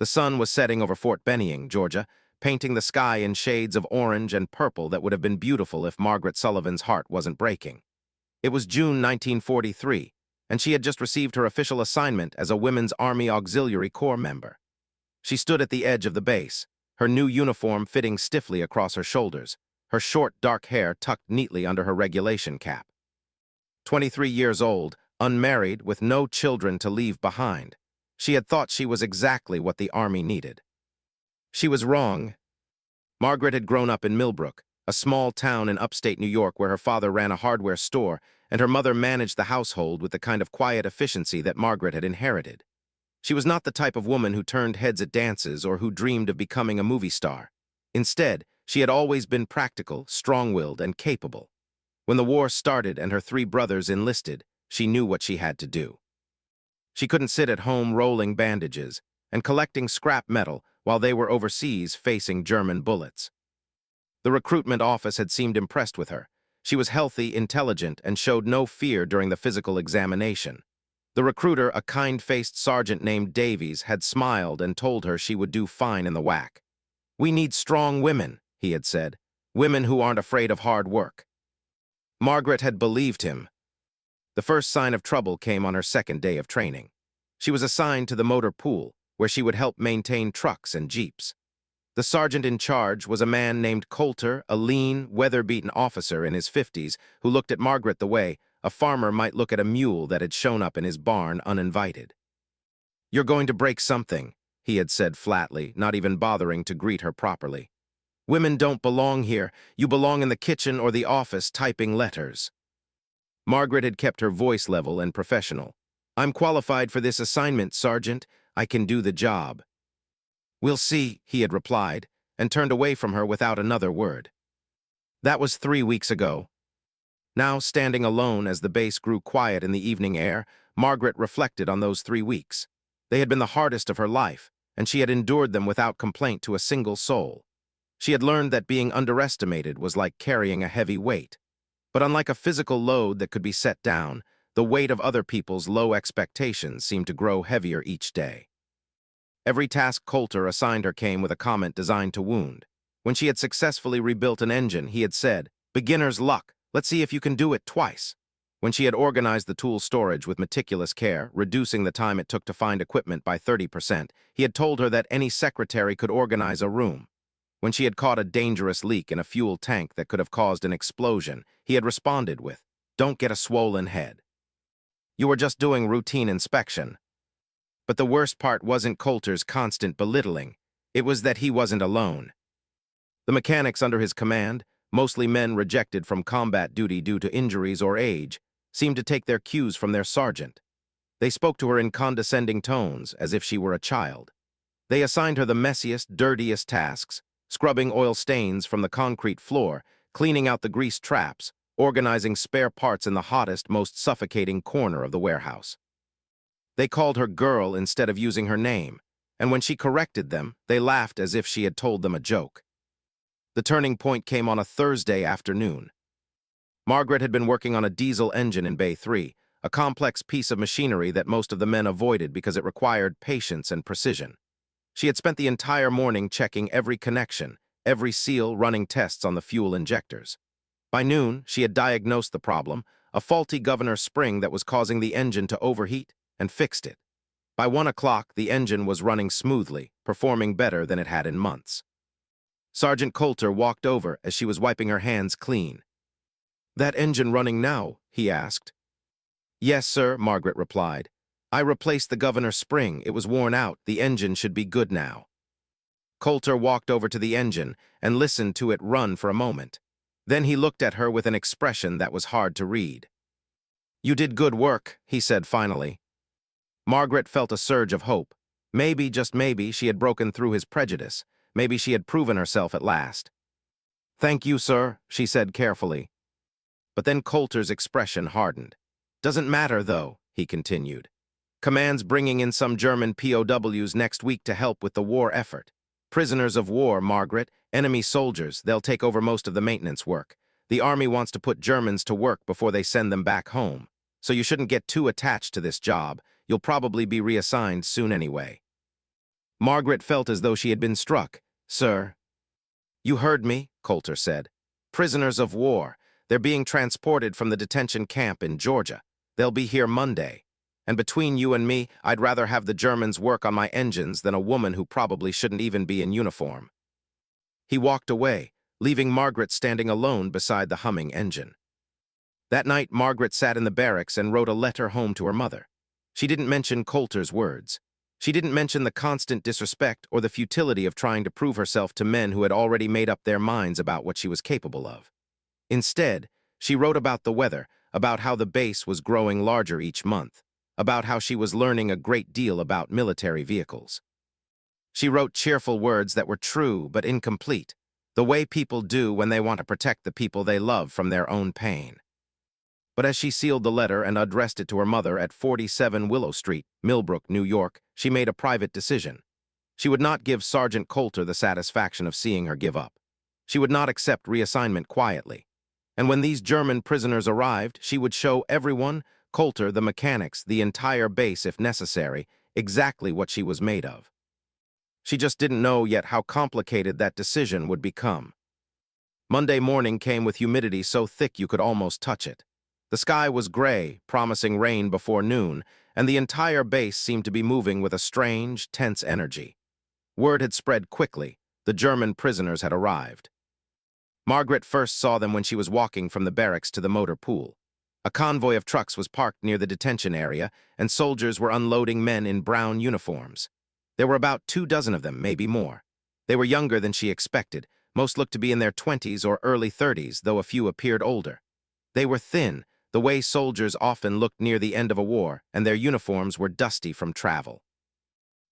The sun was setting over Fort Benning, Georgia, painting the sky in shades of orange and purple that would have been beautiful if Margaret Sullivan's heart wasn't breaking. It was June 1943, and she had just received her official assignment as a Women's Army Auxiliary Corps member. She stood at the edge of the base, her new uniform fitting stiffly across her shoulders, her short, dark hair tucked neatly under her regulation cap. 23 years old, unmarried, with no children to leave behind, she had thought she was exactly what the Army needed. She was wrong. Margaret had grown up in Millbrook, a small town in upstate New York where her father ran a hardware store and her mother managed the household with the kind of quiet efficiency that Margaret had inherited. She was not the type of woman who turned heads at dances or who dreamed of becoming a movie star. Instead, she had always been practical, strong-willed, and capable. When the war started and her 3 brothers enlisted, she knew what she had to do. She couldn't sit at home rolling bandages and collecting scrap metal while they were overseas facing German bullets. The recruitment office had seemed impressed with her. She was healthy, intelligent, and showed no fear during the physical examination. The recruiter, a kind-faced sergeant named Davies, had smiled and told her she would do fine in the WAC. "We need strong women," he had said, "women who aren't afraid of hard work." Margaret had believed him. The first sign of trouble came on her second day of training. She was assigned to the motor pool, where she would help maintain trucks and jeeps. The sergeant in charge was a man named Coulter, a lean, weather-beaten officer in his 50s who looked at Margaret the way a farmer might look at a mule that had shown up in his barn uninvited. "You're going to break something," he had said flatly, not even bothering to greet her properly. "Women don't belong here. You belong in the kitchen or the office typing letters." Margaret had kept her voice level and professional. "I'm qualified for this assignment, Sergeant. I can do the job." "We'll see," he had replied, and turned away from her without another word. That was 3 weeks ago. Now, standing alone as the base grew quiet in the evening air, Margaret reflected on those 3 weeks. They had been the hardest of her life, and she had endured them without complaint to a single soul. She had learned that being underestimated was like carrying a heavy weight. But unlike a physical load that could be set down, the weight of other people's low expectations seemed to grow heavier each day. Every task Coulter assigned her came with a comment designed to wound. When she had successfully rebuilt an engine, he had said, "Beginner's luck. Let's see if you can do it twice." When she had organized the tool storage with meticulous care, reducing the time it took to find equipment by 30%, he had told her that any secretary could organize a room. When she had caught a dangerous leak in a fuel tank that could have caused an explosion, he had responded with, "Don't get a swollen head. You were just doing routine inspection." But the worst part wasn't Coulter's constant belittling. It was that he wasn't alone. The mechanics under his command, mostly men rejected from combat duty due to injuries or age, seemed to take their cues from their sergeant. They spoke to her in condescending tones, as if she were a child. They assigned her the messiest, dirtiest tasks, scrubbing oil stains from the concrete floor, cleaning out the grease traps, organizing spare parts in the hottest, most suffocating corner of the warehouse. They called her girl instead of using her name, and when she corrected them, they laughed as if she had told them a joke. The turning point came on a Thursday afternoon. Margaret had been working on a diesel engine in Bay 3, a complex piece of machinery that most of the men avoided because it required patience and precision. She had spent the entire morning checking every connection, every seal, running tests on the fuel injectors. By noon, she had diagnosed the problem, a faulty governor spring that was causing the engine to overheat, and fixed it. By 1 o'clock, the engine was running smoothly, performing better than it had in months. Sergeant Coulter walked over as she was wiping her hands clean. "That engine running now?" he asked. "Yes, sir," Margaret replied. "I replaced the governor's spring. It was worn out. The engine should be good now." Coulter walked over to the engine and listened to it run for a moment. Then he looked at her with an expression that was hard to read. "You did good work," he said finally. Margaret felt a surge of hope. Maybe, just maybe, she had broken through his prejudice. Maybe she had proven herself at last. "Thank you, sir," she said carefully. But then Coulter's expression hardened. "Doesn't matter, though," he continued. "Command's bringing in some German POWs next week to help with the war effort. Prisoners of war, Margaret, enemy soldiers, they'll take over most of the maintenance work. The Army wants to put Germans to work before they send them back home. So you shouldn't get too attached to this job. You'll probably be reassigned soon anyway." Margaret felt as though she had been struck. "Sir." "You heard me," Coulter said. "Prisoners of war. They're being transported from the detention camp in Georgia. They'll be here Monday. And between you and me, I'd rather have the Germans work on my engines than a woman who probably shouldn't even be in uniform." He walked away, leaving Margaret standing alone beside the humming engine. That night, Margaret sat in the barracks and wrote a letter home to her mother. She didn't mention Coulter's words. She didn't mention the constant disrespect or the futility of trying to prove herself to men who had already made up their minds about what she was capable of. Instead, she wrote about the weather, about how the base was growing larger each month, about how she was learning a great deal about military vehicles. She wrote cheerful words that were true but incomplete, the way people do when they want to protect the people they love from their own pain. But as she sealed the letter and addressed it to her mother at 47 Willow Street, Millbrook, New York, she made a private decision. She would not give Sergeant Coulter the satisfaction of seeing her give up. She would not accept reassignment quietly. And when these German prisoners arrived, she would show everyone, Coulter, the mechanics, the entire base if necessary, exactly what she was made of. She just didn't know yet how complicated that decision would become. Monday morning came with humidity so thick you could almost touch it. The sky was gray, promising rain before noon, and the entire base seemed to be moving with a strange, tense energy. Word had spread quickly. The German prisoners had arrived. Margaret first saw them when she was walking from the barracks to the motor pool. A convoy of trucks was parked near the detention area, and soldiers were unloading men in brown uniforms. There were about 24 of them, maybe more. They were younger than she expected. Most looked to be in their 20s or early 30s, though a few appeared older. They were thin, the way soldiers often looked near the end of a war, and their uniforms were dusty from travel.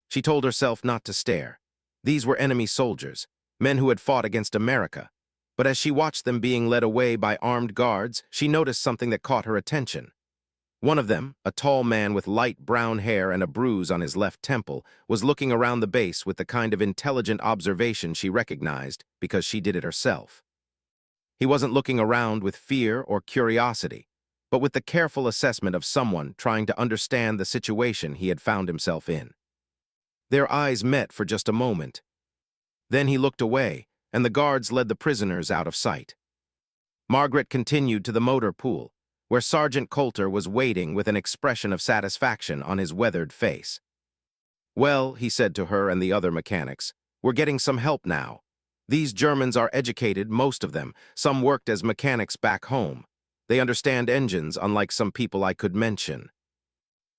She told herself not to stare. These were enemy soldiers, men who had fought against America. But as she watched them being led away by armed guards, she noticed something that caught her attention. One of them, a tall man with light brown hair and a bruise on his left temple, was looking around the base with the kind of intelligent observation she recognized because she did it herself. He wasn't looking around with fear or curiosity, but with the careful assessment of someone trying to understand the situation he had found himself in. Their eyes met for just a moment. Then he looked away, and the guards led the prisoners out of sight. Margaret continued to the motor pool, where Sergeant Coulter was waiting with an expression of satisfaction on his weathered face. "Well," he said to her and the other mechanics, "we're getting some help now. These Germans are educated, most of them. Some worked as mechanics back home. They understand engines, unlike some people I could mention."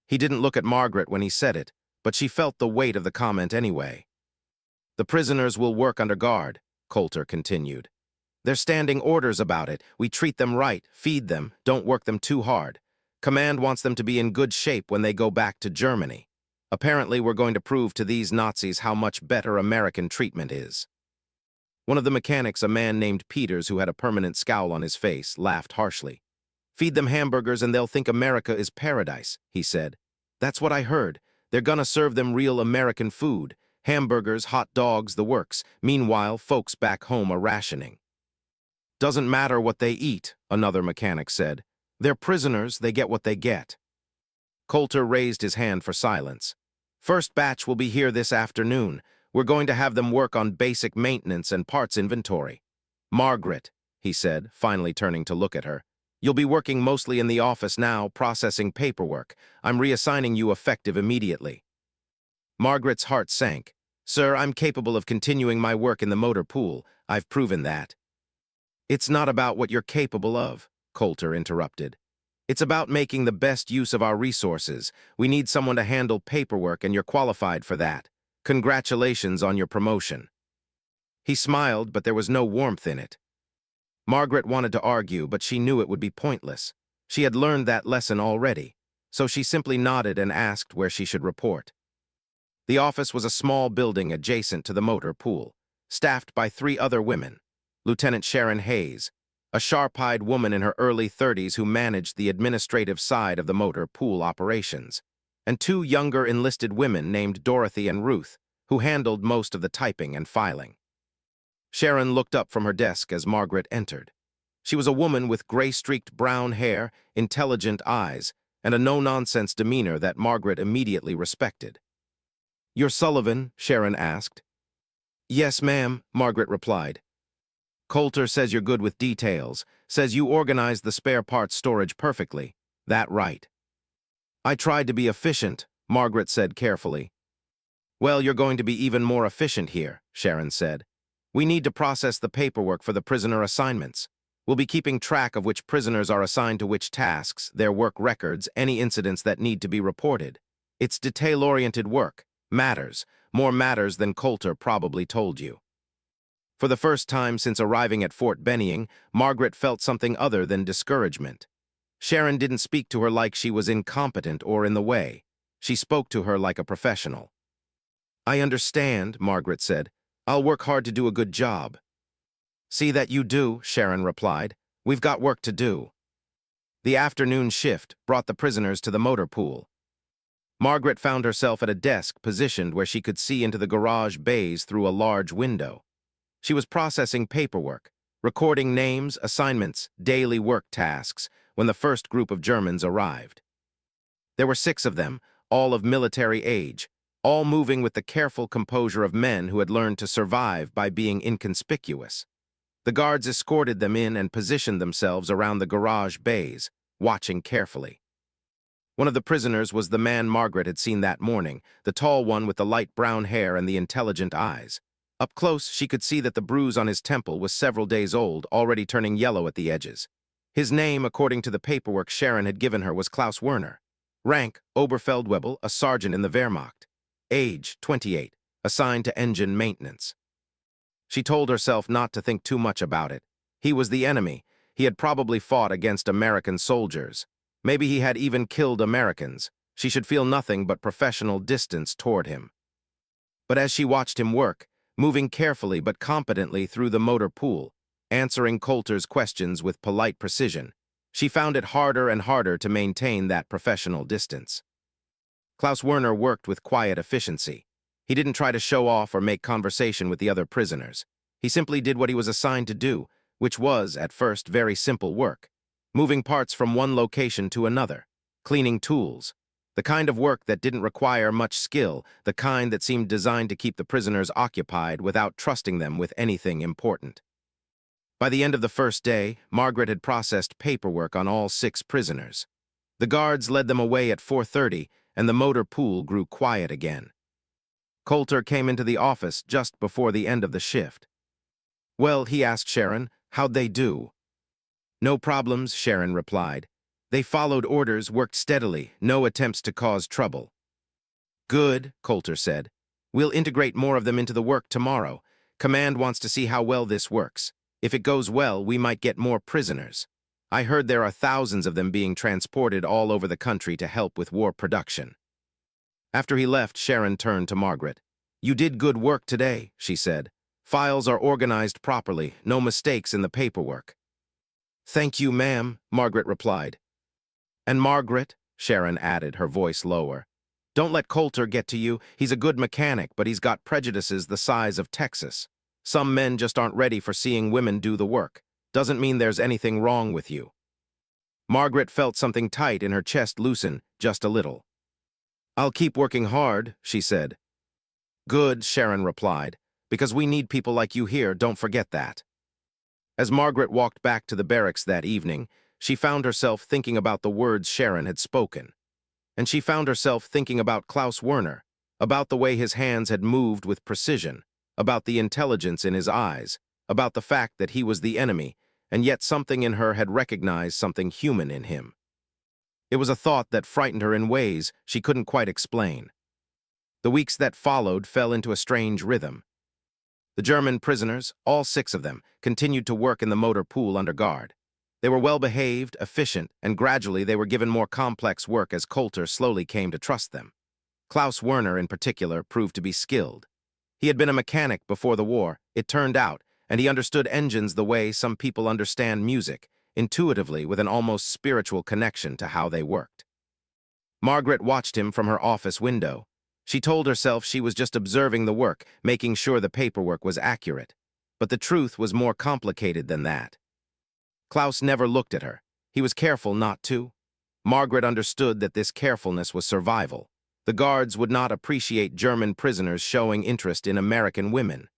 He didn't look at Margaret when he said it, but she felt the weight of the comment anyway. "The prisoners will work under guard," Coulter continued. "They're standing orders about it. We treat them right, feed them, don't work them too hard. Command wants them to be in good shape when they go back to Germany. Apparently, we're going to prove to these Nazis how much better American treatment is." One of the mechanics, a man named Peters who had a permanent scowl on his face, laughed harshly. "Feed them hamburgers and they'll think America is paradise," he said. "That's what I heard. They're gonna serve them real American food. Hamburgers, hot dogs, the works. Meanwhile, folks back home are rationing." "Doesn't matter what they eat," another mechanic said. "They're prisoners, they get what they get." Coulter raised his hand for silence. "First batch will be here this afternoon. We're going to have them work on basic maintenance and parts inventory. Margaret," he said, finally turning to look at her, "you'll be working mostly in the office now, processing paperwork. I'm reassigning you effective immediately." Margaret's heart sank. "Sir, I'm capable of continuing my work in the motor pool. I've proven that." "It's not about what you're capable of," Coulter interrupted. "It's about making the best use of our resources. We need someone to handle paperwork, and you're qualified for that. Congratulations on your promotion." He smiled, but there was no warmth in it. Margaret wanted to argue, but she knew it would be pointless. She had learned that lesson already, so she simply nodded and asked where she should report. The office was a small building adjacent to the motor pool, staffed by 3 other women. Lieutenant Sharon Hayes, a sharp-eyed woman in her early 30s who managed the administrative side of the motor pool operations, and 2 younger enlisted women named Dorothy and Ruth, who handled most of the typing and filing. Sharon looked up from her desk as Margaret entered. She was a woman with gray-streaked brown hair, intelligent eyes, and a no-nonsense demeanor that Margaret immediately respected. "You're Sullivan?" Sharon asked. "Yes, ma'am," Margaret replied. "Coulter says you're good with details, says you organized the spare parts storage perfectly. That right?" "I tried to be efficient," Margaret said carefully. "Well, you're going to be even more efficient here," Sharon said. "We need to process the paperwork for the prisoner assignments. We'll be keeping track of which prisoners are assigned to which tasks, their work records, any incidents that need to be reported. It's detail-oriented work. Matters. More matters than Coulter probably told you." For the first time since arriving at Fort Benning, Margaret felt something other than discouragement. Sharon didn't speak to her like she was incompetent or in the way. She spoke to her like a professional. "I understand," Margaret said. "I'll work hard to do a good job." "See that you do," Sharon replied. "We've got work to do." The afternoon shift brought the prisoners to the motor pool. Margaret found herself at a desk positioned where she could see into the garage bays through a large window. She was processing paperwork, recording names, assignments, daily work tasks, when the first group of Germans arrived. There were 6 of them, all of military age, all moving with the careful composure of men who had learned to survive by being inconspicuous. The guards escorted them in and positioned themselves around the garage bays, watching carefully. One of the prisoners was the man Margaret had seen that morning, the tall one with the light brown hair and the intelligent eyes. Up close, she could see that the bruise on his temple was several days old, already turning yellow at the edges. His name, according to the paperwork Sharon had given her, was Klaus Werner. Rank, Oberfeldwebel, a sergeant in the Wehrmacht. Age, 28, assigned to engine maintenance. She told herself not to think too much about it. He was the enemy. He had probably fought against American soldiers. Maybe he had even killed Americans. She should feel nothing but professional distance toward him. But as she watched him work, moving carefully but competently through the motor pool, answering Coulter's questions with polite precision, she found it harder and harder to maintain that professional distance. Klaus Werner worked with quiet efficiency. He didn't try to show off or make conversation with the other prisoners. He simply did what he was assigned to do, which was, at first, very simple work. Moving parts from one location to another, cleaning tools, the kind of work that didn't require much skill, the kind that seemed designed to keep the prisoners occupied without trusting them with anything important. By the end of the first day, Margaret had processed paperwork on all 6 prisoners. The guards led them away at 4:30, and the motor pool grew quiet again. Coulter came into the office just before the end of the shift. "Well," he asked Sharon, "how'd they do?" "No problems," Sharon replied. "They followed orders, worked steadily, no attempts to cause trouble." "Good," Coulter said. "We'll integrate more of them into the work tomorrow. Command wants to see how well this works. If it goes well, we might get more prisoners. I heard there are thousands of them being transported all over the country to help with war production." After he left, Sharon turned to Margaret. "You did good work today," she said. "Files are organized properly, no mistakes in the paperwork." "Thank you, ma'am," Margaret replied. "And Margaret," Sharon added, her voice lower, "don't let Coulter get to you. He's a good mechanic, but he's got prejudices the size of Texas. Some men just aren't ready for seeing women do the work. Doesn't mean there's anything wrong with you." Margaret felt something tight in her chest loosen, just a little. "I'll keep working hard," she said. "Good," Sharon replied, "because we need people like you here, don't forget that." As Margaret walked back to the barracks that evening, she found herself thinking about the words Sharon had spoken. And she found herself thinking about Klaus Werner, about the way his hands had moved with precision, about the intelligence in his eyes, about the fact that he was the enemy, and yet something in her had recognized something human in him. It was a thought that frightened her in ways she couldn't quite explain. The weeks that followed fell into a strange rhythm. The German prisoners, all 6 of them, continued to work in the motor pool under guard. They were well-behaved, efficient, and gradually they were given more complex work as Coulter slowly came to trust them. Klaus Werner, in particular, proved to be skilled. He had been a mechanic before the war, it turned out, and he understood engines the way some people understand music, intuitively with an almost spiritual connection to how they worked. Margaret watched him from her office window. She told herself she was just observing the work, making sure the paperwork was accurate. But the truth was more complicated than that. Klaus never looked at her. He was careful not to. Margaret understood that this carefulness was survival. The guards would not appreciate German prisoners showing interest in American women.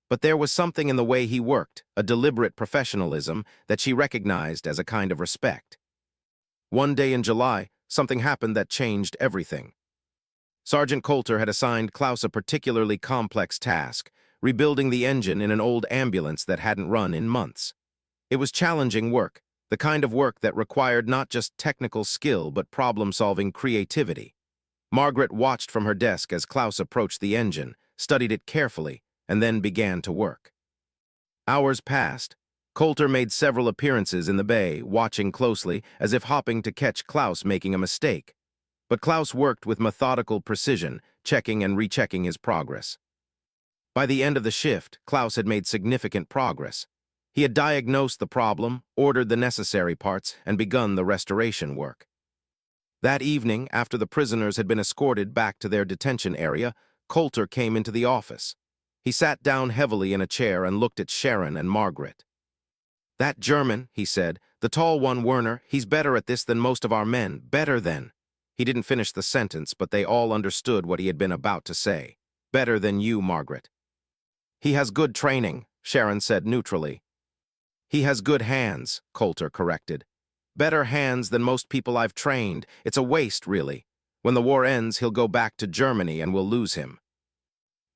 But there was something in the way he worked, a deliberate professionalism that she recognized as a kind of respect. One day in July, something happened that changed everything. Sergeant Coulter had assigned Klaus a particularly complex task, rebuilding the engine in an old ambulance that hadn't run in months. It was challenging work, the kind of work that required not just technical skill but problem-solving creativity. Margaret watched from her desk as Klaus approached the engine, studied it carefully, and then began to work. Hours passed. Coulter made several appearances in the bay, watching closely, as if hoping to catch Klaus making a mistake. But Klaus worked with methodical precision, checking and rechecking his progress. By the end of the shift, Klaus had made significant progress. He had diagnosed the problem, ordered the necessary parts, and begun the restoration work. That evening, after the prisoners had been escorted back to their detention area, Coulter came into the office. He sat down heavily in a chair and looked at Sharon and Margaret. "That German," he said, "the tall one, Werner, he's better at this than most of our men, better than." He didn't finish the sentence, but they all understood what he had been about to say. "Better than you, Margaret." "He has good training," Sharon said neutrally. "He has good hands," Coulter corrected. "Better hands than most people I've trained. It's a waste, really. When the war ends, he'll go back to Germany and we'll lose him."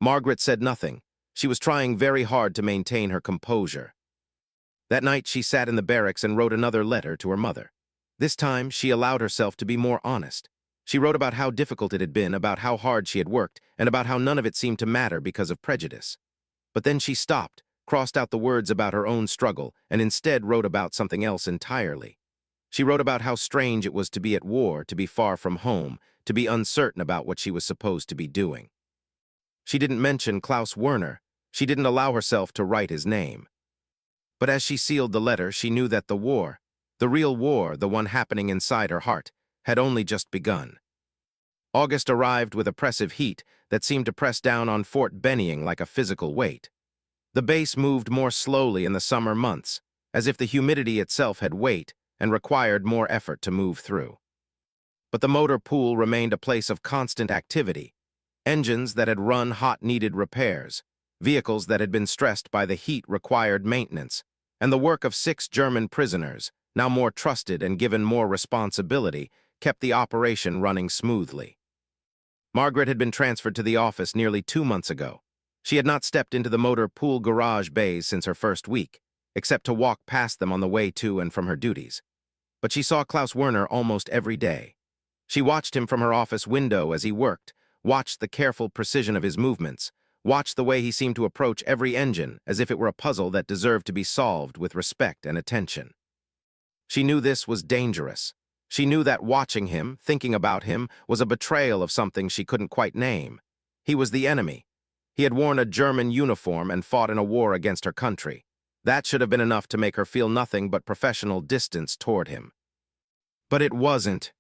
Margaret said nothing. She was trying very hard to maintain her composure. That night, she sat in the barracks and wrote another letter to her mother. This time, she allowed herself to be more honest. She wrote about how difficult it had been, about how hard she had worked, and about how none of it seemed to matter because of prejudice. But then she stopped, crossed out the words about her own struggle, and instead wrote about something else entirely. She wrote about how strange it was to be at war, to be far from home, to be uncertain about what she was supposed to be doing. She didn't mention Klaus Werner. She didn't allow herself to write his name. But as she sealed the letter, she knew that the war, the real war, the one happening inside her heart, had only just begun. August arrived with oppressive heat that seemed to press down on Fort Benning like a physical weight. The base moved more slowly in the summer months, as if the humidity itself had weight and required more effort to move through. But the motor pool remained a place of constant activity. Engines that had run hot needed repairs, vehicles that had been stressed by the heat required maintenance, and the work of 6 German prisoners, now more trusted and given more responsibility, kept the operation running smoothly. Margaret had been transferred to the office nearly 2 months ago. She had not stepped into the motor pool garage bays since her first week, except to walk past them on the way to and from her duties. But she saw Klaus Werner almost every day. She watched him from her office window as he worked, watched the careful precision of his movements, watched the way he seemed to approach every engine as if it were a puzzle that deserved to be solved with respect and attention. She knew this was dangerous. She knew that watching him, thinking about him, was a betrayal of something she couldn't quite name. He was the enemy. He had worn a German uniform and fought in a war against her country. That should have been enough to make her feel nothing but professional distance toward him. But it wasn't.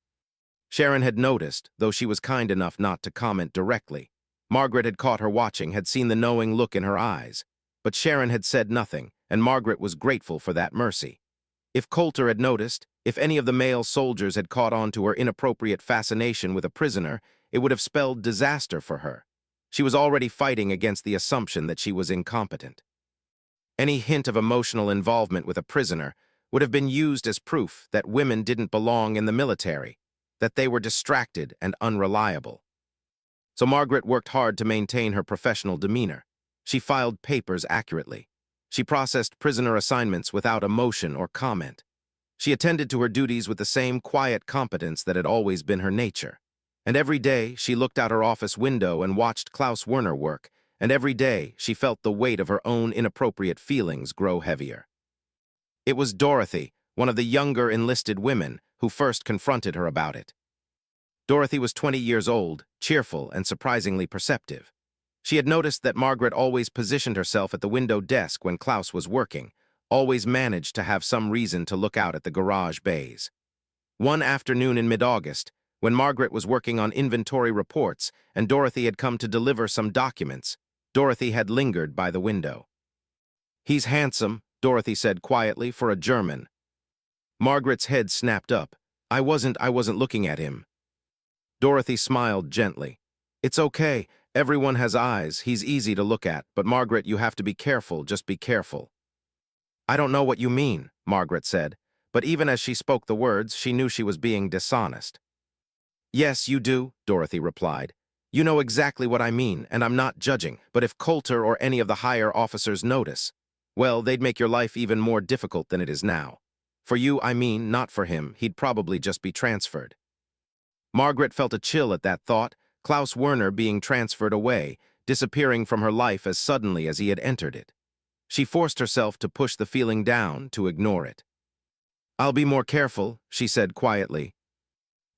Sharon had noticed, though she was kind enough not to comment directly. Margaret had caught her watching, had seen the knowing look in her eyes. But Sharon had said nothing, and Margaret was grateful for that mercy. If Coulter had noticed, if any of the male soldiers had caught on to her inappropriate fascination with a prisoner, it would have spelled disaster for her. She was already fighting against the assumption that she was incompetent. Any hint of emotional involvement with a prisoner would have been used as proof that women didn't belong in the military, that they were distracted and unreliable. So Margaret worked hard to maintain her professional demeanor. She filed papers accurately. She processed prisoner assignments without emotion or comment. She attended to her duties with the same quiet competence that had always been her nature. And every day, she looked out her office window and watched Klaus Werner work, and every day, she felt the weight of her own inappropriate feelings grow heavier. It was Dorothy, one of the younger enlisted women, who first confronted her about it. Dorothy was 20 years old, cheerful, and surprisingly perceptive. She had noticed that Margaret always positioned herself at the window desk when Klaus was working, always managed to have some reason to look out at the garage bays. One afternoon in mid-August, when Margaret was working on inventory reports and Dorothy had come to deliver some documents, Dorothy had lingered by the window. "He's handsome," Dorothy said quietly, "for a German." Margaret's head snapped up. I wasn't looking at him." Dorothy smiled gently. It's okay. Everyone has eyes. He's easy to look at. But Margaret, you have to be careful. Just be careful. I don't know what you mean, Margaret said. But even as she spoke the words, she knew she was being dishonest. Yes, you do, Dorothy replied. You know exactly what I mean, and I'm not judging. But if Coulter or any of the higher officers notice, well, they'd make your life even more difficult than it is now. For you, I mean, not for him. He'd probably just be transferred. Margaret felt a chill at that thought, Klaus Werner being transferred away, disappearing from her life as suddenly as he had entered it. She forced herself to push the feeling down, to ignore it. I'll be more careful, she said quietly.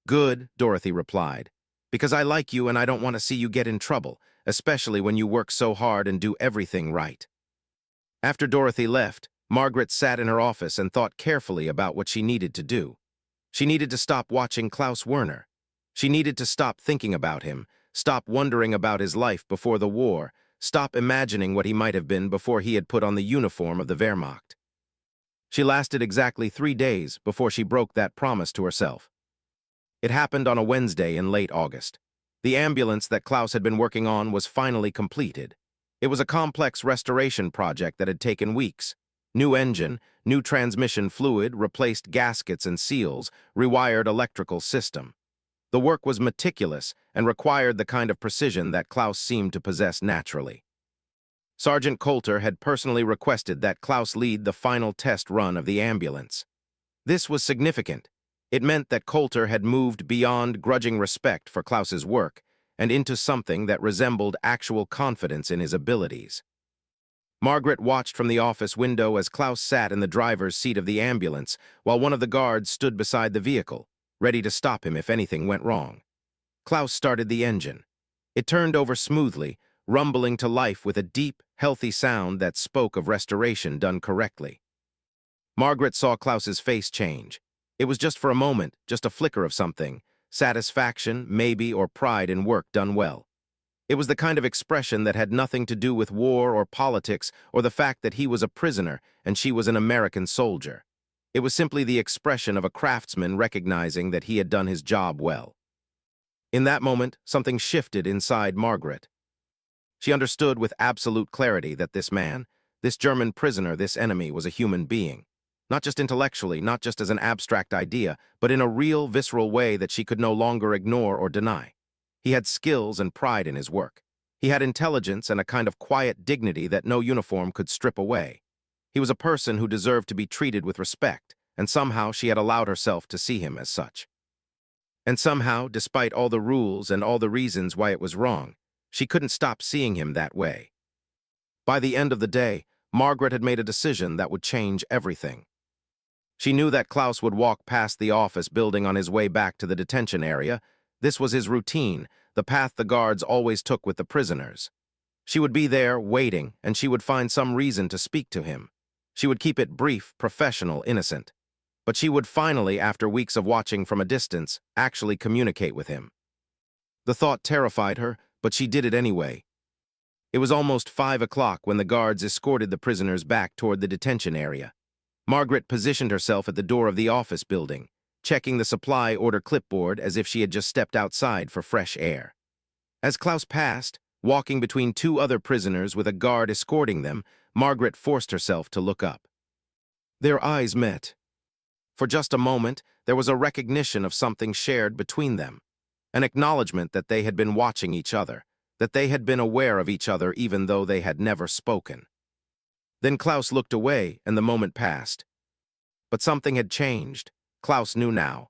Good, Dorothy replied, because I like you and I don't want to see you get in trouble, especially when you work so hard and do everything right. After Dorothy left, Margaret sat in her office and thought carefully about what she needed to do. She needed to stop watching Klaus Werner. She needed to stop thinking about him, stop wondering about his life before the war, stop imagining what he might have been before he had put on the uniform of the Wehrmacht. She lasted exactly 3 days before she broke that promise to herself. It happened on a Wednesday in late August. The ambulance that Klaus had been working on was finally completed. It was a complex restoration project that had taken weeks. New engine, new transmission fluid, replaced gaskets and seals, rewired electrical system. The work was meticulous and required the kind of precision that Klaus seemed to possess naturally. Sergeant Coulter had personally requested that Klaus lead the final test run of the ambulance. This was significant. It meant that Coulter had moved beyond grudging respect for Klaus's work and into something that resembled actual confidence in his abilities. Margaret watched from the office window as Klaus sat in the driver's seat of the ambulance while one of the guards stood beside the vehicle, ready to stop him if anything went wrong. Klaus started the engine. It turned over smoothly, rumbling to life with a deep, healthy sound that spoke of restoration done correctly. Margaret saw Klaus's face change. It was just for a moment, just a flicker of something, satisfaction, maybe, or pride in work done well. It was the kind of expression that had nothing to do with war or politics or the fact that he was a prisoner and she was an American soldier. It was simply the expression of a craftsman recognizing that he had done his job well. In that moment, something shifted inside Margaret. She understood with absolute clarity that this man, this German prisoner, this enemy, was a human being. Not just intellectually, not just as an abstract idea, but in a real, visceral way that she could no longer ignore or deny. He had skills and pride in his work. He had intelligence and a kind of quiet dignity that no uniform could strip away. He was a person who deserved to be treated with respect, and somehow she had allowed herself to see him as such. And somehow, despite all the rules and all the reasons why it was wrong, she couldn't stop seeing him that way. By the end of the day, Margaret had made a decision that would change everything. She knew that Klaus would walk past the office building on his way back to the detention area. This was his routine, the path the guards always took with the prisoners. She would be there, waiting, and she would find some reason to speak to him. She would keep it brief, professional, innocent. But she would finally, after weeks of watching from a distance, actually communicate with him. The thought terrified her, but she did it anyway. It was almost 5 o'clock when the guards escorted the prisoners back toward the detention area. Margaret positioned herself at the door of the office building, checking the supply order clipboard as if she had just stepped outside for fresh air. As Klaus passed, walking between 2 other prisoners with a guard escorting them, Margaret forced herself to look up. Their eyes met. For just a moment, there was a recognition of something shared between them, an acknowledgement that they had been watching each other, that they had been aware of each other even though they had never spoken. Then Klaus looked away, and the moment passed. But something had changed. Klaus knew now.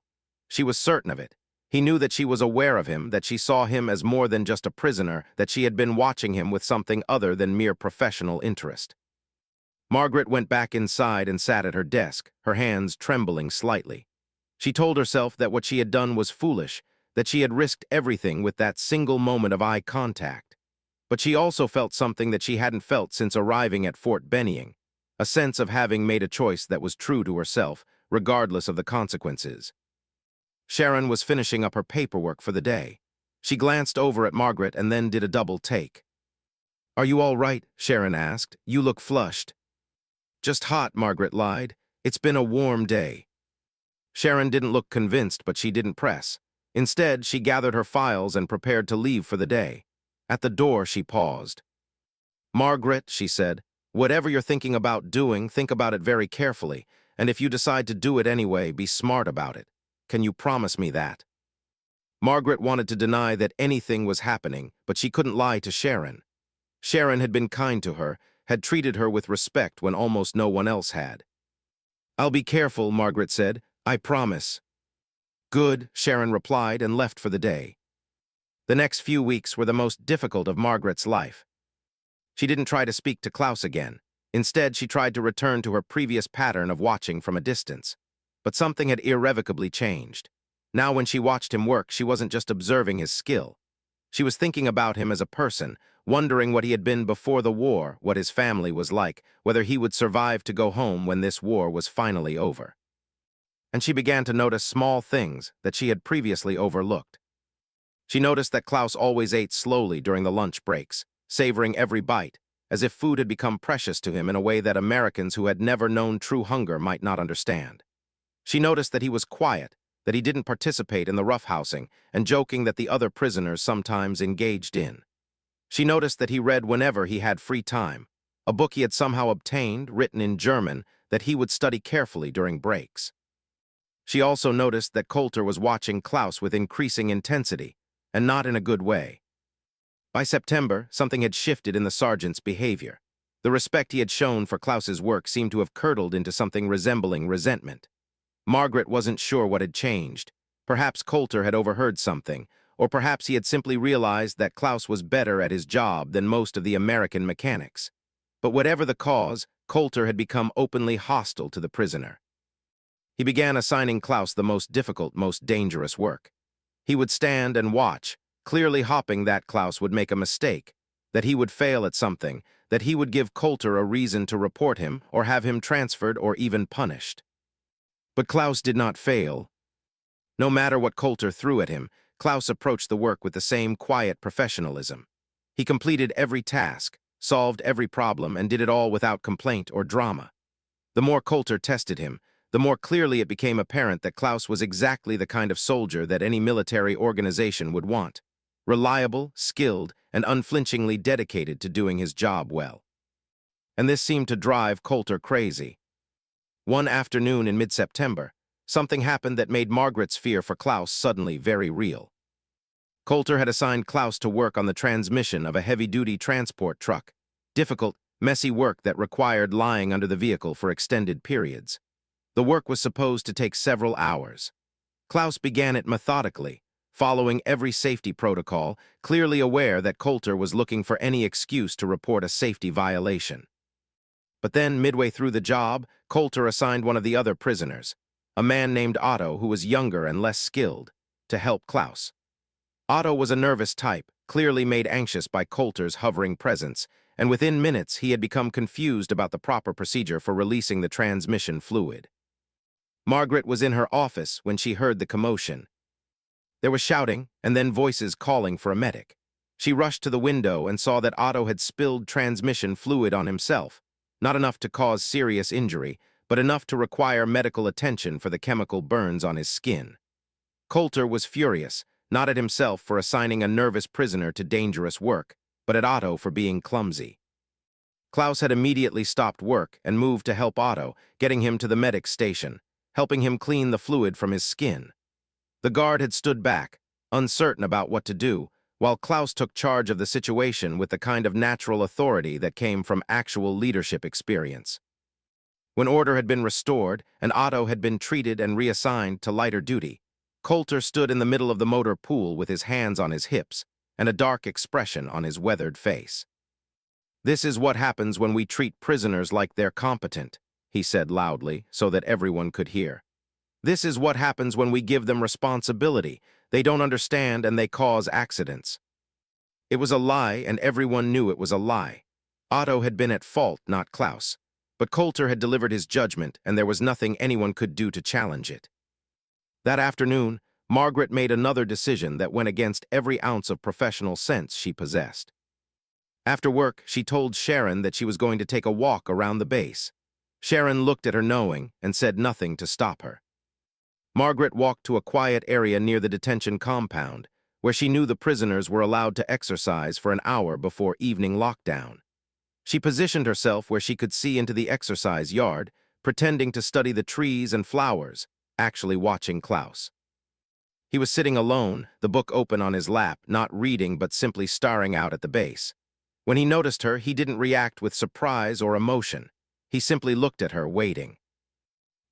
She was certain of it. He knew that she was aware of him, that she saw him as more than just a prisoner, that she had been watching him with something other than mere professional interest. Margaret went back inside and sat at her desk, her hands trembling slightly. She told herself that what she had done was foolish, that she had risked everything with that single moment of eye contact. But she also felt something that she hadn't felt since arriving at Fort Benning, a sense of having made a choice that was true to herself, regardless of the consequences. Sharon was finishing up her paperwork for the day. She glanced over at Margaret and then did a double take. "Are you all right?" Sharon asked. "You look flushed." "Just hot," Margaret lied. "It's been a warm day." Sharon didn't look convinced, but she didn't press. Instead, she gathered her files and prepared to leave for the day. At the door, she paused. "Margaret," she said, "whatever you're thinking about doing, think about it very carefully, and if you decide to do it anyway, be smart about it. Can you promise me that?" Margaret wanted to deny that anything was happening, but she couldn't lie to Sharon. Sharon had been kind to her, had treated her with respect when almost no one else had. "I'll be careful," Margaret said. "I promise." "Good," Sharon replied and left for the day. The next few weeks were the most difficult of Margaret's life. She didn't try to speak to Klaus again. Instead, she tried to return to her previous pattern of watching from a distance. But something had irrevocably changed. Now when she watched him work, she wasn't just observing his skill. She was thinking about him as a person, wondering what he had been before the war, what his family was like, whether he would survive to go home when this war was finally over. And she began to notice small things that she had previously overlooked. She noticed that Klaus always ate slowly during the lunch breaks, savoring every bite, as if food had become precious to him in a way that Americans who had never known true hunger might not understand. She noticed that he was quiet, that he didn't participate in the roughhousing and joking that the other prisoners sometimes engaged in. She noticed that he read whenever he had free time, a book he had somehow obtained, written in German, that he would study carefully during breaks. She also noticed that Coulter was watching Klaus with increasing intensity, and not in a good way. By September, something had shifted in the sergeant's behavior. The respect he had shown for Klaus's work seemed to have curdled into something resembling resentment. Margaret wasn't sure what had changed. Perhaps Coulter had overheard something, or perhaps he had simply realized that Klaus was better at his job than most of the American mechanics. But whatever the cause, Coulter had become openly hostile to the prisoner. He began assigning Klaus the most difficult, most dangerous work. He would stand and watch, clearly hoping that Klaus would make a mistake, that he would fail at something, that he would give Coulter a reason to report him or have him transferred or even punished. But Klaus did not fail. No matter what Coulter threw at him, Klaus approached the work with the same quiet professionalism. He completed every task, solved every problem, and did it all without complaint or drama. The more Coulter tested him, the more clearly it became apparent that Klaus was exactly the kind of soldier that any military organization would want. Reliable, skilled, and unflinchingly dedicated to doing his job well. And this seemed to drive Coulter crazy. One afternoon in mid-September, something happened that made Margaret's fear for Klaus suddenly very real. Coulter had assigned Klaus to work on the transmission of a heavy-duty transport truck, difficult, messy work that required lying under the vehicle for extended periods. The work was supposed to take several hours. Klaus began it methodically, following every safety protocol, clearly aware that Coulter was looking for any excuse to report a safety violation. But then, midway through the job, Coulter assigned one of the other prisoners, a man named Otto who was younger and less skilled, to help Klaus. Otto was a nervous type, clearly made anxious by Coulter's hovering presence, and within minutes he had become confused about the proper procedure for releasing the transmission fluid. Margaret was in her office when she heard the commotion. There was shouting, and then voices calling for a medic. She rushed to the window and saw that Otto had spilled transmission fluid on himself, not enough to cause serious injury, but enough to require medical attention for the chemical burns on his skin. Coulter was furious, not at himself for assigning a nervous prisoner to dangerous work, but at Otto for being clumsy. Klaus had immediately stopped work and moved to help Otto, getting him to the medic's station, helping him clean the fluid from his skin. The guard had stood back, uncertain about what to do, while Klaus took charge of the situation with the kind of natural authority that came from actual leadership experience. When order had been restored and Otto had been treated and reassigned to lighter duty, Coulter stood in the middle of the motor pool with his hands on his hips and a dark expression on his weathered face. "This is what happens when we treat prisoners like they're competent," he said loudly so that everyone could hear. "This is what happens when we give them responsibility. They don't understand and they cause accidents." It was a lie, and everyone knew it was a lie. Otto had been at fault, not Klaus. But Coulter had delivered his judgment, and there was nothing anyone could do to challenge it. That afternoon, Margaret made another decision that went against every ounce of professional sense she possessed. After work, she told Sharon that she was going to take a walk around the base. Sharon looked at her knowing and said nothing to stop her. Margaret walked to a quiet area near the detention compound, where she knew the prisoners were allowed to exercise for an hour before evening lockdown. She positioned herself where she could see into the exercise yard, pretending to study the trees and flowers, actually watching Klaus. He was sitting alone, the book open on his lap, not reading but simply staring out at the base. When he noticed her, he didn't react with surprise or emotion. He simply looked at her, waiting.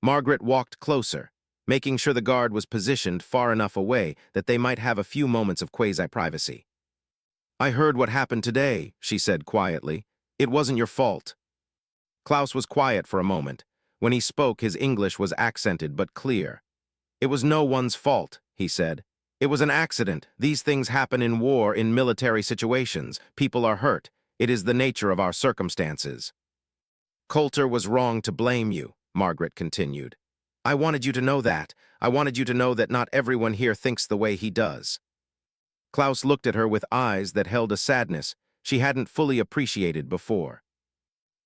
Margaret walked closer, making sure the guard was positioned far enough away that they might have a few moments of quasi-privacy. "I heard what happened today," she said quietly. "It wasn't your fault." Klaus was quiet for a moment. When he spoke, his English was accented but clear. "It was no one's fault," he said. "It was an accident. These things happen in war, in military situations. People are hurt. It is the nature of our circumstances." "Coulter was wrong to blame you," Margaret continued. "I wanted you to know that. I wanted you to know that not everyone here thinks the way he does." Klaus looked at her with eyes that held a sadness she hadn't fully appreciated before.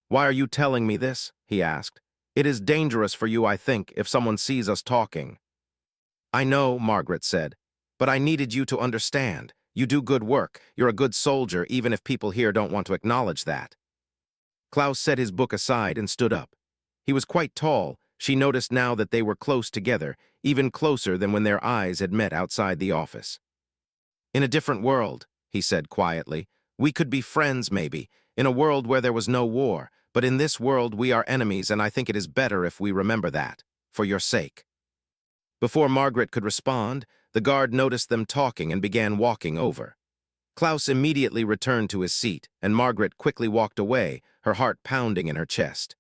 "Why are you telling me this?" he asked. "It is dangerous for you, I think, if someone sees us talking." "I know," Margaret said, "but I needed you to understand. You do good work. You're a good soldier, even if people here don't want to acknowledge that." Klaus set his book aside and stood up. He was quite tall. She noticed now that they were close together, even closer than when their eyes had met outside the office. "In a different world," he said quietly, "we could be friends maybe, in a world where there was no war, but in this world we are enemies, and I think it is better if we remember that, for your sake." Before Margaret could respond, the guard noticed them talking and began walking over. Klaus immediately returned to his seat, and Margaret quickly walked away, her heart pounding in her chest.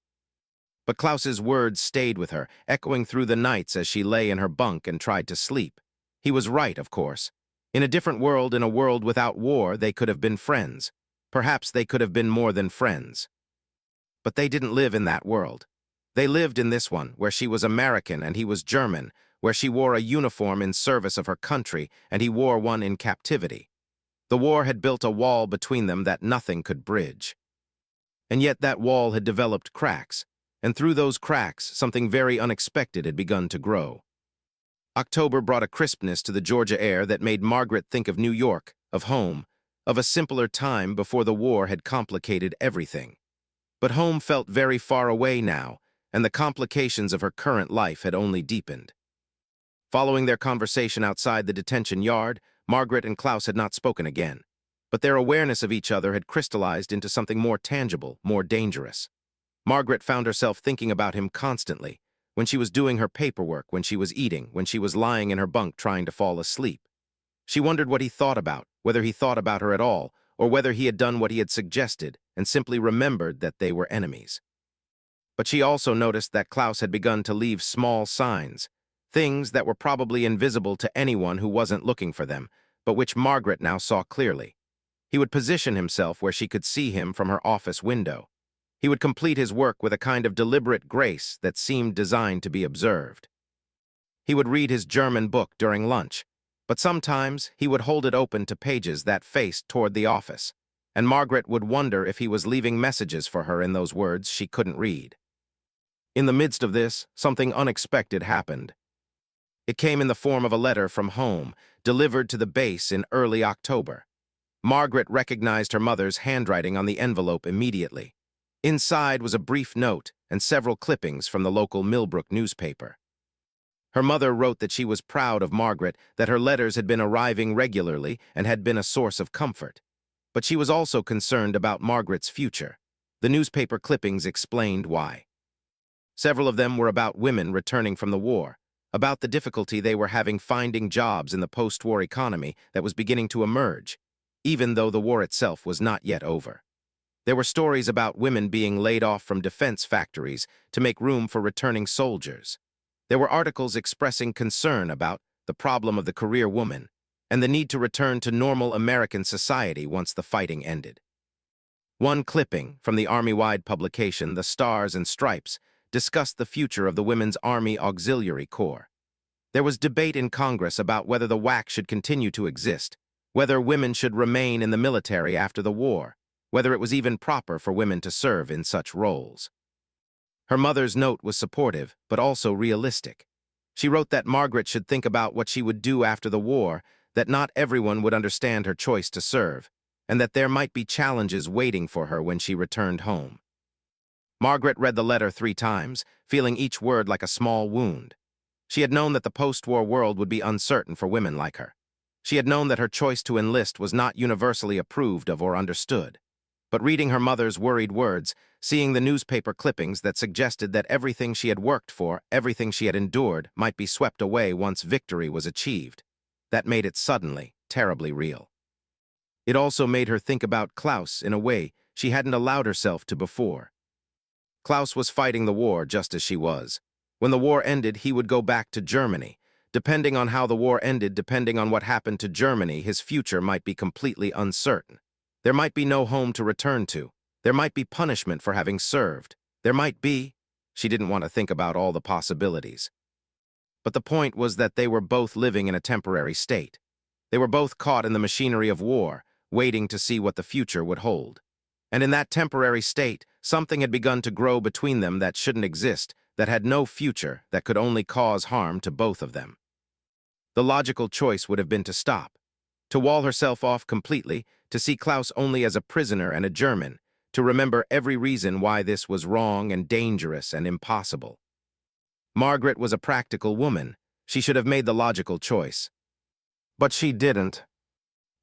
But Klaus's words stayed with her, echoing through the nights as she lay in her bunk and tried to sleep. He was right, of course. In a different world, in a world without war, they could have been friends. Perhaps they could have been more than friends. But they didn't live in that world. They lived in this one, where she was American and he was German, where she wore a uniform in service of her country and he wore one in captivity. The war had built a wall between them that nothing could bridge. And yet that wall had developed cracks, and through those cracks, something very unexpected had begun to grow. October brought a crispness to the Georgia air that made Margaret think of New York, of home, of a simpler time before the war had complicated everything. But home felt very far away now, and the complications of her current life had only deepened. Following their conversation outside the detention yard, Margaret and Klaus had not spoken again, but their awareness of each other had crystallized into something more tangible, more dangerous. Margaret found herself thinking about him constantly, when she was doing her paperwork, when she was eating, when she was lying in her bunk trying to fall asleep. She wondered what he thought about, whether he thought about her at all, or whether he had done what he had suggested and simply remembered that they were enemies. But she also noticed that Klaus had begun to leave small signs, things that were probably invisible to anyone who wasn't looking for them, but which Margaret now saw clearly. He would position himself where she could see him from her office window. He would complete his work with a kind of deliberate grace that seemed designed to be observed. He would read his German book during lunch, but sometimes he would hold it open to pages that faced toward the office, and Margaret would wonder if he was leaving messages for her in those words she couldn't read. In the midst of this, something unexpected happened. It came in the form of a letter from home, delivered to the base in early October. Margaret recognized her mother's handwriting on the envelope immediately. Inside was a brief note and several clippings from the local Millbrook newspaper. Her mother wrote that she was proud of Margaret, that her letters had been arriving regularly and had been a source of comfort. But she was also concerned about Margaret's future. The newspaper clippings explained why. Several of them were about women returning from the war, about the difficulty they were having finding jobs in the post-war economy that was beginning to emerge, even though the war itself was not yet over. There were stories about women being laid off from defense factories to make room for returning soldiers. There were articles expressing concern about the problem of the career woman and the need to return to normal American society once the fighting ended. One clipping from the Army-wide publication, The Stars and Stripes, discussed the future of the Women's Army Auxiliary Corps. There was debate in Congress about whether the WAC should continue to exist, whether women should remain in the military after the war, whether it was even proper for women to serve in such roles. Her mother's note was supportive, but also realistic. She wrote that Margaret should think about what she would do after the war, that not everyone would understand her choice to serve, and that there might be challenges waiting for her when she returned home. Margaret read the letter 3 times, feeling each word like a small wound. She had known that the post-war world would be uncertain for women like her. She had known that her choice to enlist was not universally approved of or understood. But reading her mother's worried words, seeing the newspaper clippings that suggested that everything she had worked for, everything she had endured, might be swept away once victory was achieved, that made it suddenly, terribly real. It also made her think about Klaus in a way she hadn't allowed herself to before. Klaus was fighting the war just as she was. When the war ended, he would go back to Germany. Depending on how the war ended, depending on what happened to Germany, his future might be completely uncertain. There might be no home to return to. There might be punishment for having served. There might be... She didn't want to think about all the possibilities. But the point was that they were both living in a temporary state. They were both caught in the machinery of war, waiting to see what the future would hold. And in that temporary state, something had begun to grow between them that shouldn't exist, that had no future, that could only cause harm to both of them. The logical choice would have been to stop, to wall herself off completely, to see Klaus only as a prisoner and a German, to remember every reason why this was wrong and dangerous and impossible. Margaret was a practical woman. She should have made the logical choice. But she didn't.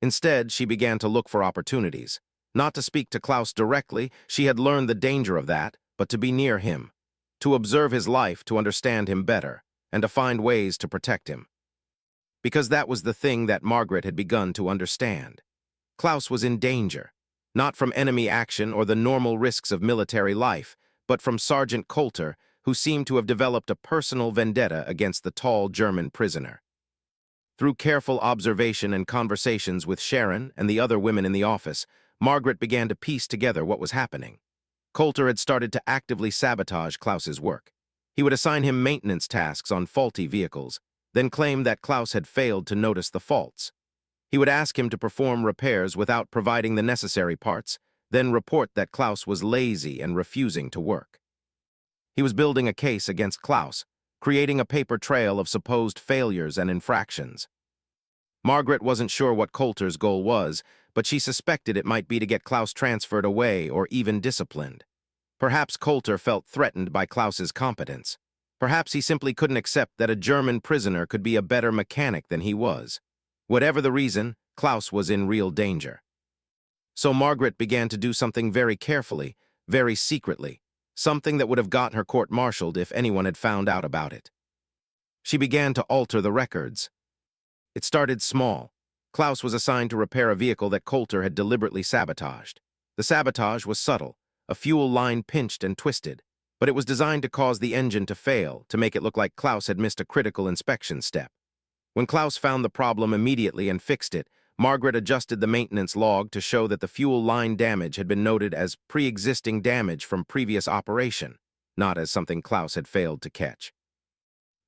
Instead, she began to look for opportunities. Not to speak to Klaus directly, she had learned the danger of that, but to be near him, to observe his life, to understand him better, and to find ways to protect him. Because that was the thing that Margaret had begun to understand. Klaus was in danger, not from enemy action or the normal risks of military life, but from Sergeant Coulter, who seemed to have developed a personal vendetta against the tall German prisoner. Through careful observation and conversations with Sharon and the other women in the office, Margaret began to piece together what was happening. Coulter had started to actively sabotage Klaus's work. He would assign him maintenance tasks on faulty vehicles, then claim that Klaus had failed to notice the faults. He would ask him to perform repairs without providing the necessary parts, then report that Klaus was lazy and refusing to work. He was building a case against Klaus, creating a paper trail of supposed failures and infractions. Margaret wasn't sure what Coulter's goal was, but she suspected it might be to get Klaus transferred away or even disciplined. Perhaps Coulter felt threatened by Klaus's competence. Perhaps he simply couldn't accept that a German prisoner could be a better mechanic than he was. Whatever the reason, Klaus was in real danger. So Margaret began to do something very carefully, very secretly, something that would have gotten her court-martialed if anyone had found out about it. She began to alter the records. It started small. Klaus was assigned to repair a vehicle that Coulter had deliberately sabotaged. The sabotage was subtle. A fuel line pinched and twisted, but it was designed to cause the engine to fail, to make it look like Klaus had missed a critical inspection step. When Klaus found the problem immediately and fixed it, Margaret adjusted the maintenance log to show that the fuel line damage had been noted as pre-existing damage from previous operation, not as something Klaus had failed to catch.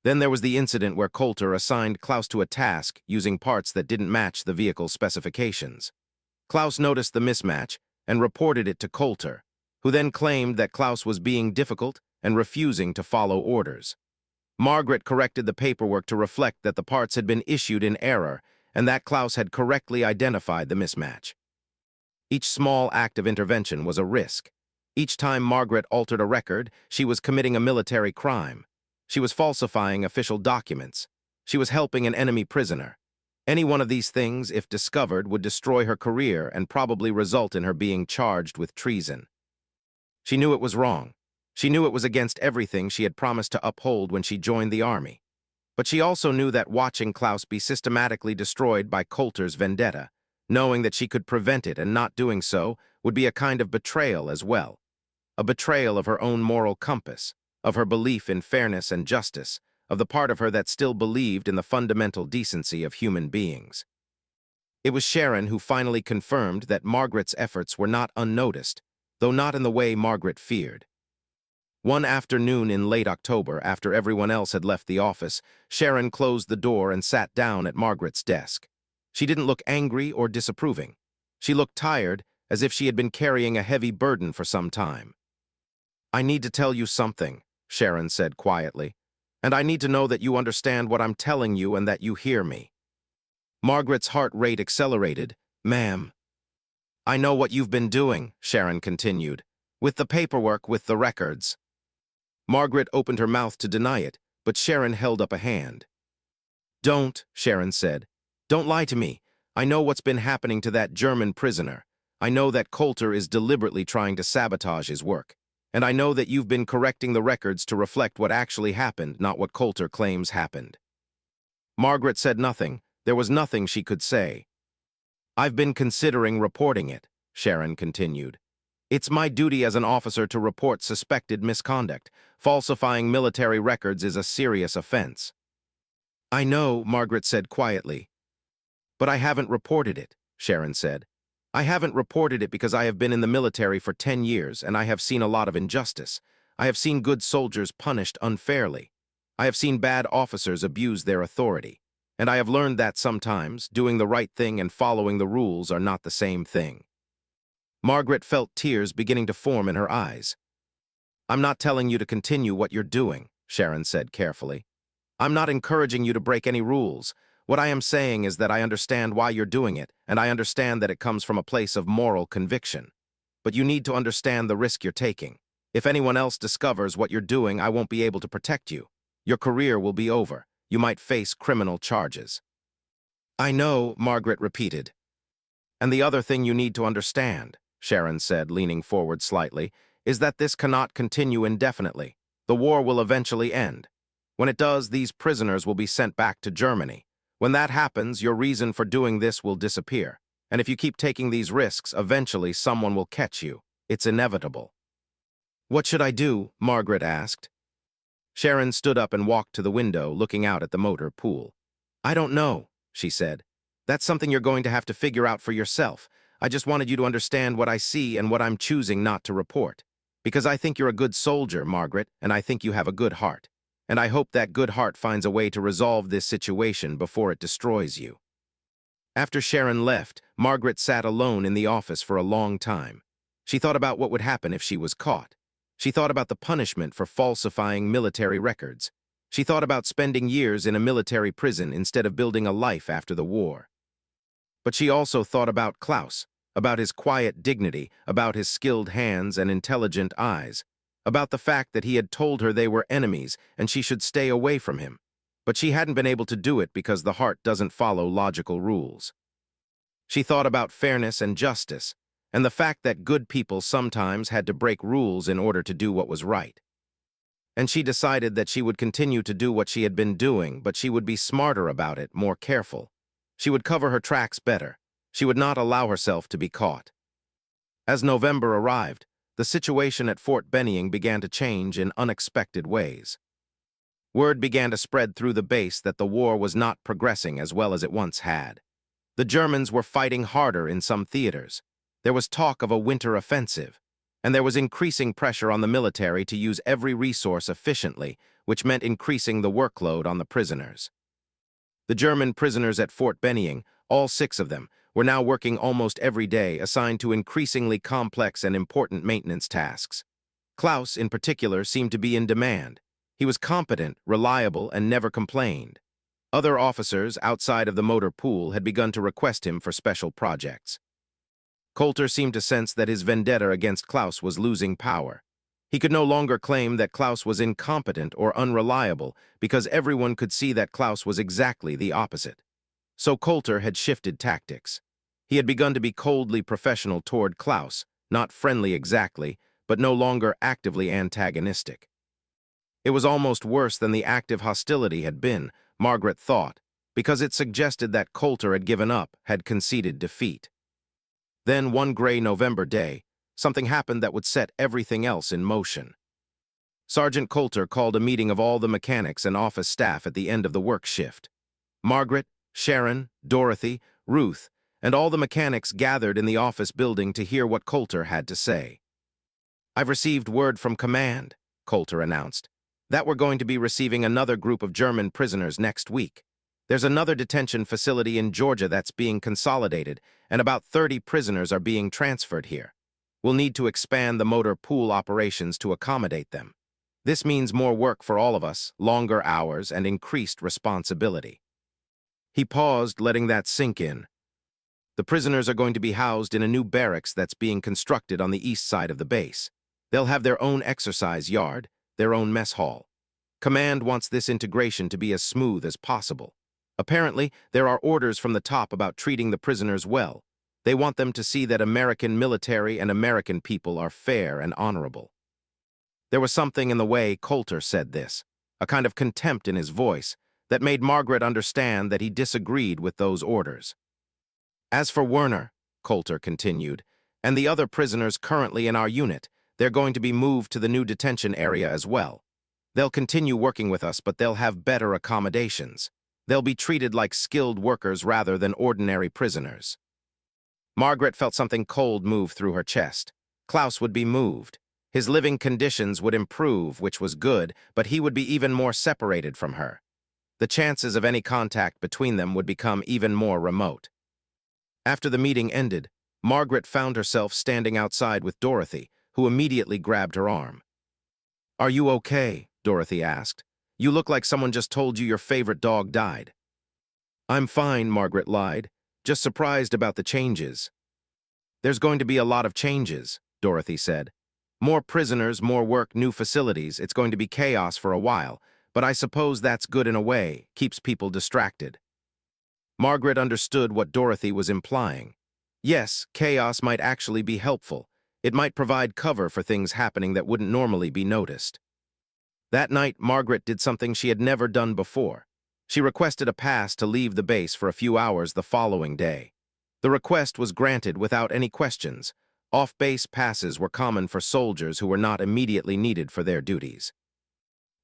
Then there was the incident where Coulter assigned Klaus to a task using parts that didn't match the vehicle's specifications. Klaus noticed the mismatch and reported it to Coulter, who then claimed that Klaus was being difficult and refusing to follow orders. Margaret corrected the paperwork to reflect that the parts had been issued in error and that Klaus had correctly identified the mismatch. Each small act of intervention was a risk. Each time Margaret altered a record, she was committing a military crime. She was falsifying official documents. She was helping an enemy prisoner. Any one of these things, if discovered, would destroy her career and probably result in her being charged with treason. She knew it was wrong. She knew it was against everything she had promised to uphold when she joined the army. But she also knew that watching Klaus be systematically destroyed by Coulter's vendetta, knowing that she could prevent it and not doing so, would be a kind of betrayal as well. A betrayal of her own moral compass, of her belief in fairness and justice, of the part of her that still believed in the fundamental decency of human beings. It was Sharon who finally confirmed that Margaret's efforts were not unnoticed, though not in the way Margaret feared. One afternoon in late October, after everyone else had left the office, Sharon closed the door and sat down at Margaret's desk. She didn't look angry or disapproving. She looked tired, as if she had been carrying a heavy burden for some time. "I need to tell you something," Sharon said quietly. And I need to know that you understand what I'm telling you and that you hear me. Margaret's heart rate accelerated. Ma'am. I know what you've been doing, Sharon continued. With the paperwork, with the records. Margaret opened her mouth to deny it, but Sharon held up a hand. Don't, Sharon said. Don't lie to me. I know what's been happening to that German prisoner. I know that Coulter is deliberately trying to sabotage his work. And I know that you've been correcting the records to reflect what actually happened, not what Coulter claims happened. Margaret said nothing. There was nothing she could say. I've been considering reporting it, Sharon continued. It's my duty as an officer to report suspected misconduct. Falsifying military records is a serious offense. I know, Margaret said quietly. But I haven't reported it, Sharon said. I haven't reported it because I have been in the military for 10 years and I have seen a lot of injustice. I have seen good soldiers punished unfairly. I have seen bad officers abuse their authority. And I have learned that sometimes doing the right thing and following the rules are not the same thing. Margaret felt tears beginning to form in her eyes. I'm not telling you to continue what you're doing, Sharon said carefully. I'm not encouraging you to break any rules. What I am saying is that I understand why you're doing it, and I understand that it comes from a place of moral conviction. But you need to understand the risk you're taking. If anyone else discovers what you're doing, I won't be able to protect you. Your career will be over. You might face criminal charges. I know, Margaret repeated. And the other thing you need to understand, Sharon said, leaning forward slightly, is that this cannot continue indefinitely. The war will eventually end. When it does, these prisoners will be sent back to Germany. When that happens, your reason for doing this will disappear. And if you keep taking these risks, eventually someone will catch you. It's inevitable. What should I do? Margaret asked. Sharon stood up and walked to the window, looking out at the motor pool. I don't know, she said. That's something you're going to have to figure out for yourself. I just wanted you to understand what I see and what I'm choosing not to report. Because I think you're a good soldier, Margaret, and I think you have a good heart. And I hope that good heart finds a way to resolve this situation before it destroys you. After Sharon left, Margaret sat alone in the office for a long time. She thought about what would happen if she was caught. She thought about the punishment for falsifying military records. She thought about spending years in a military prison instead of building a life after the war. But she also thought about Klaus, about his quiet dignity, about his skilled hands and intelligent eyes, about the fact that he had told her they were enemies and she should stay away from him. But she hadn't been able to do it because the heart doesn't follow logical rules. She thought about fairness and justice, and the fact that good people sometimes had to break rules in order to do what was right. And she decided that she would continue to do what she had been doing, but she would be smarter about it, more careful. She would cover her tracks better. She would not allow herself to be caught. As November arrived, the situation at Fort Benning began to change in unexpected ways. Word began to spread through the base that the war was not progressing as well as it once had. The Germans were fighting harder in some theaters. There was talk of a winter offensive, and there was increasing pressure on the military to use every resource efficiently, which meant increasing the workload on the prisoners. The German prisoners at Fort Benning, all 6 of them, were now working almost every day, assigned to increasingly complex and important maintenance tasks. Klaus, in particular, seemed to be in demand. He was competent, reliable, and never complained. Other officers outside of the motor pool had begun to request him for special projects. Coulter seemed to sense that his vendetta against Klaus was losing power. He could no longer claim that Klaus was incompetent or unreliable because everyone could see that Klaus was exactly the opposite. So Coulter had shifted tactics. He had begun to be coldly professional toward Klaus, not friendly exactly, but no longer actively antagonistic. It was almost worse than the active hostility had been, Margaret thought, because it suggested that Coulter had given up, had conceded defeat. Then, one gray November day, something happened that would set everything else in motion. Sergeant Coulter called a meeting of all the mechanics and office staff at the end of the work shift. Margaret, Sharon, Dorothy, Ruth, and all the mechanics gathered in the office building to hear what Coulter had to say. I've received word from command, Coulter announced, that we're going to be receiving another group of German prisoners next week. There's another detention facility in Georgia that's being consolidated, and about 30 prisoners are being transferred here. We'll need to expand the motor pool operations to accommodate them. This means more work for all of us, longer hours, and increased responsibility. He paused, letting that sink in. The prisoners are going to be housed in a new barracks that's being constructed on the east side of the base. They'll have their own exercise yard, their own mess hall. Command wants this integration to be as smooth as possible. Apparently, there are orders from the top about treating the prisoners well. They want them to see that American military and American people are fair and honorable. There was something in the way Coulter said this, a kind of contempt in his voice, that made Margaret understand that he disagreed with those orders. As for Werner, Coulter continued, and the other prisoners currently in our unit, they're going to be moved to the new detention area as well. They'll continue working with us, but they'll have better accommodations. They'll be treated like skilled workers rather than ordinary prisoners. Margaret felt something cold move through her chest. Klaus would be moved. His living conditions would improve, which was good, but he would be even more separated from her. The chances of any contact between them would become even more remote. After the meeting ended, Margaret found herself standing outside with Dorothy, who immediately grabbed her arm. "Are you okay?" Dorothy asked. "You look like someone just told you your favorite dog died." "I'm fine," Margaret lied. "Just surprised about the changes." "There's going to be a lot of changes," Dorothy said. "More prisoners, more work, new facilities. It's going to be chaos for a while, but I suppose that's good in a way, keeps people distracted." Margaret understood what Dorothy was implying. Yes, chaos might actually be helpful. It might provide cover for things happening that wouldn't normally be noticed. That night, Margaret did something she had never done before. She requested a pass to leave the base for a few hours the following day. The request was granted without any questions. Off-base passes were common for soldiers who were not immediately needed for their duties.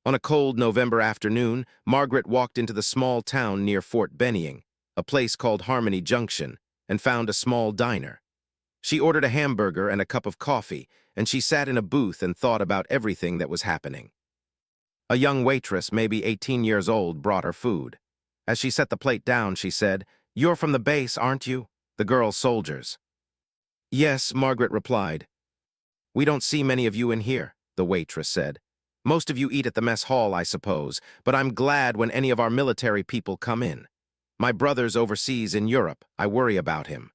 On a cold November afternoon, Margaret walked into the small town near Fort Benning, a place called Harmony Junction, and found a small diner. She ordered a hamburger and a cup of coffee, and she sat in a booth and thought about everything that was happening. A young waitress, maybe 18 years old, brought her food. As she set the plate down, she said, "You're from the base, aren't you? The girls' soldiers." "Yes," Margaret replied. "We don't see many of you in here," the waitress said. "Most of you eat at the mess hall, I suppose, but I'm glad when any of our military people come in. My brother's overseas in Europe. I worry about him."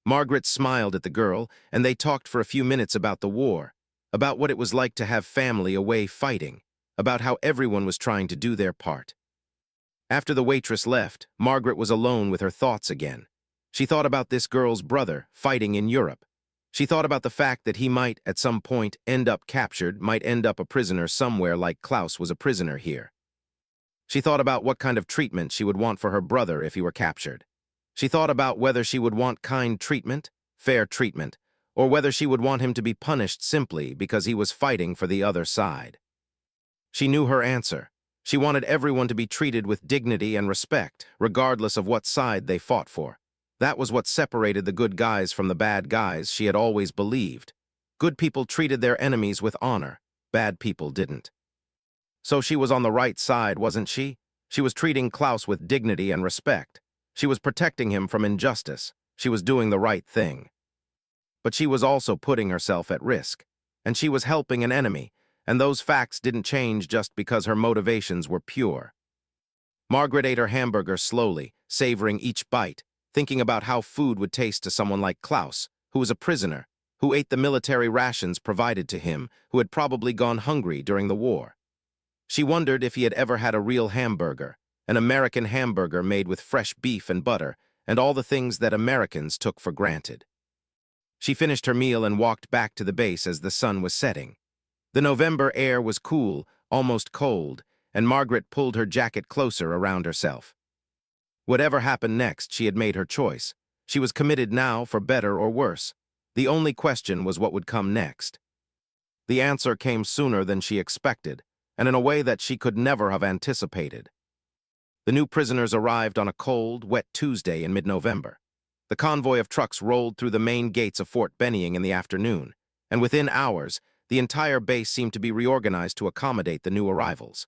Margaret smiled at the girl, and they talked for a few minutes about the war, about what it was like to have family away fighting, about how everyone was trying to do their part. After the waitress left, Margaret was alone with her thoughts again. She thought about this girl's brother fighting in Europe. She thought about the fact that he might, at some point, end up captured, might end up a prisoner somewhere like Klaus was a prisoner here. She thought about what kind of treatment she would want for her brother if he were captured. She thought about whether she would want kind treatment, fair treatment, or whether she would want him to be punished simply because he was fighting for the other side. She knew her answer. She wanted everyone to be treated with dignity and respect, regardless of what side they fought for. That was what separated the good guys from the bad guys, she had always believed. Good people treated their enemies with honor. Bad people didn't. So she was on the right side, wasn't she? She was treating Klaus with dignity and respect. She was protecting him from injustice. She was doing the right thing. But she was also putting herself at risk. And she was helping an enemy, and those facts didn't change just because her motivations were pure. Margaret ate her hamburger slowly, savoring each bite, thinking about how food would taste to someone like Klaus, who was a prisoner, who ate the military rations provided to him, who had probably gone hungry during the war. She wondered if he had ever had a real hamburger, an American hamburger made with fresh beef and butter, and all the things that Americans took for granted. She finished her meal and walked back to the base as the sun was setting. The November air was cool, almost cold, and Margaret pulled her jacket closer around herself. Whatever happened next, she had made her choice. She was committed now, for better or worse. The only question was what would come next. The answer came sooner than she expected, and in a way that she could never have anticipated. The new prisoners arrived on a cold, wet Tuesday in mid-November. The convoy of trucks rolled through the main gates of Fort Benning in the afternoon, and within hours, the entire base seemed to be reorganized to accommodate the new arrivals.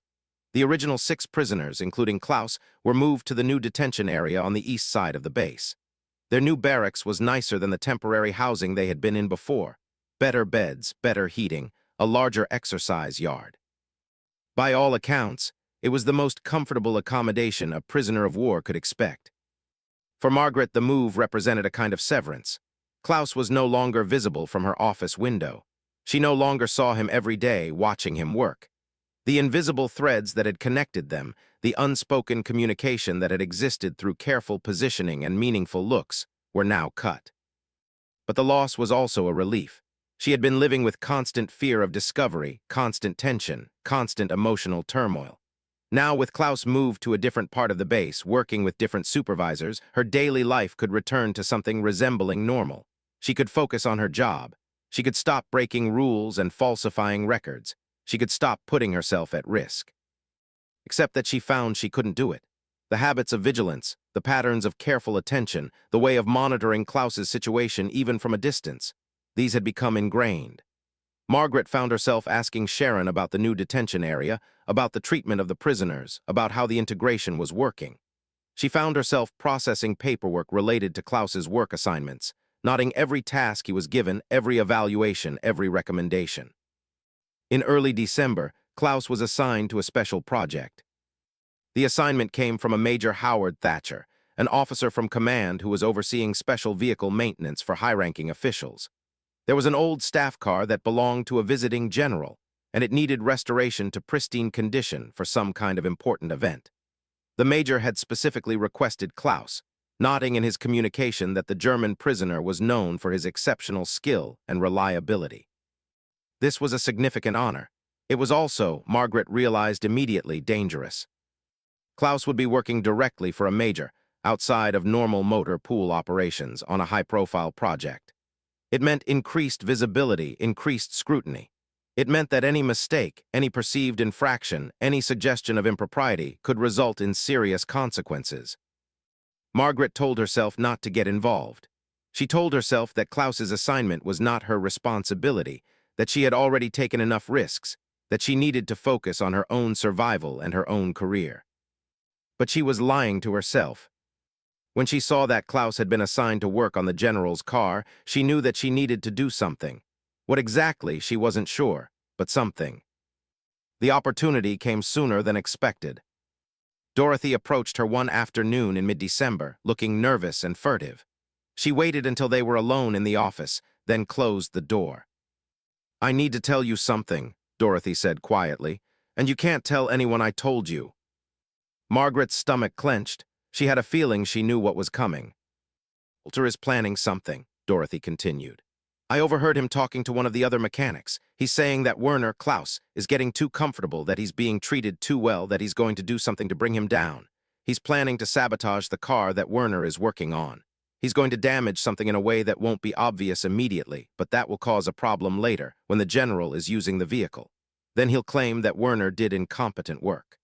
The original 6 prisoners, including Klaus, were moved to the new detention area on the east side of the base. Their new barracks was nicer than the temporary housing they had been in before. Better beds, better heating, a larger exercise yard. By all accounts, it was the most comfortable accommodation a prisoner of war could expect. For Margaret, the move represented a kind of severance. Klaus was no longer visible from her office window. She no longer saw him every day, watching him work. The invisible threads that had connected them, the unspoken communication that had existed through careful positioning and meaningful looks, were now cut. But the loss was also a relief. She had been living with constant fear of discovery, constant tension, constant emotional turmoil. Now, with Klaus moved to a different part of the base, working with different supervisors, her daily life could return to something resembling normal. She could focus on her job. She could stop breaking rules and falsifying records. She could stop putting herself at risk. Except that she found she couldn't do it. The habits of vigilance, the patterns of careful attention, the way of monitoring Klaus's situation even from a distance, these had become ingrained. Margaret found herself asking Sharon about the new detention area, about the treatment of the prisoners, about how the integration was working. She found herself processing paperwork related to Klaus's work assignments, noting every task he was given, every evaluation, every recommendation. In early December, Klaus was assigned to a special project. The assignment came from a Major Howard Thatcher, an officer from command who was overseeing special vehicle maintenance for high-ranking officials. There was an old staff car that belonged to a visiting general, and it needed restoration to pristine condition for some kind of important event. The major had specifically requested Klaus, noting in his communication that the German prisoner was known for his exceptional skill and reliability. This was a significant honor. It was also, Margaret realized immediately, dangerous. Klaus would be working directly for a major, outside of normal motor pool operations, on a high-profile project. It meant increased visibility, increased scrutiny. It meant that any mistake, any perceived infraction, any suggestion of impropriety could result in serious consequences. Margaret told herself not to get involved. She told herself that Klaus's assignment was not her responsibility, that she had already taken enough risks, that she needed to focus on her own survival and her own career. But she was lying to herself. When she saw that Klaus had been assigned to work on the general's car, she knew that she needed to do something. What exactly, she wasn't sure, but something. The opportunity came sooner than expected. Dorothy approached her one afternoon in mid-December, looking nervous and furtive. She waited until they were alone in the office, then closed the door. "I need to tell you something," Dorothy said quietly, "and you can't tell anyone I told you." Margaret's stomach clenched. She had a feeling she knew what was coming. "Coulter is planning something," Dorothy continued. "I overheard him talking to one of the other mechanics. He's saying that Werner, Klaus, is getting too comfortable, that he's being treated too well, that he's going to do something to bring him down. He's planning to sabotage the car that Werner is working on. He's going to damage something in a way that won't be obvious immediately, but that will cause a problem later, when the general is using the vehicle. Then he'll claim that Werner did incompetent work."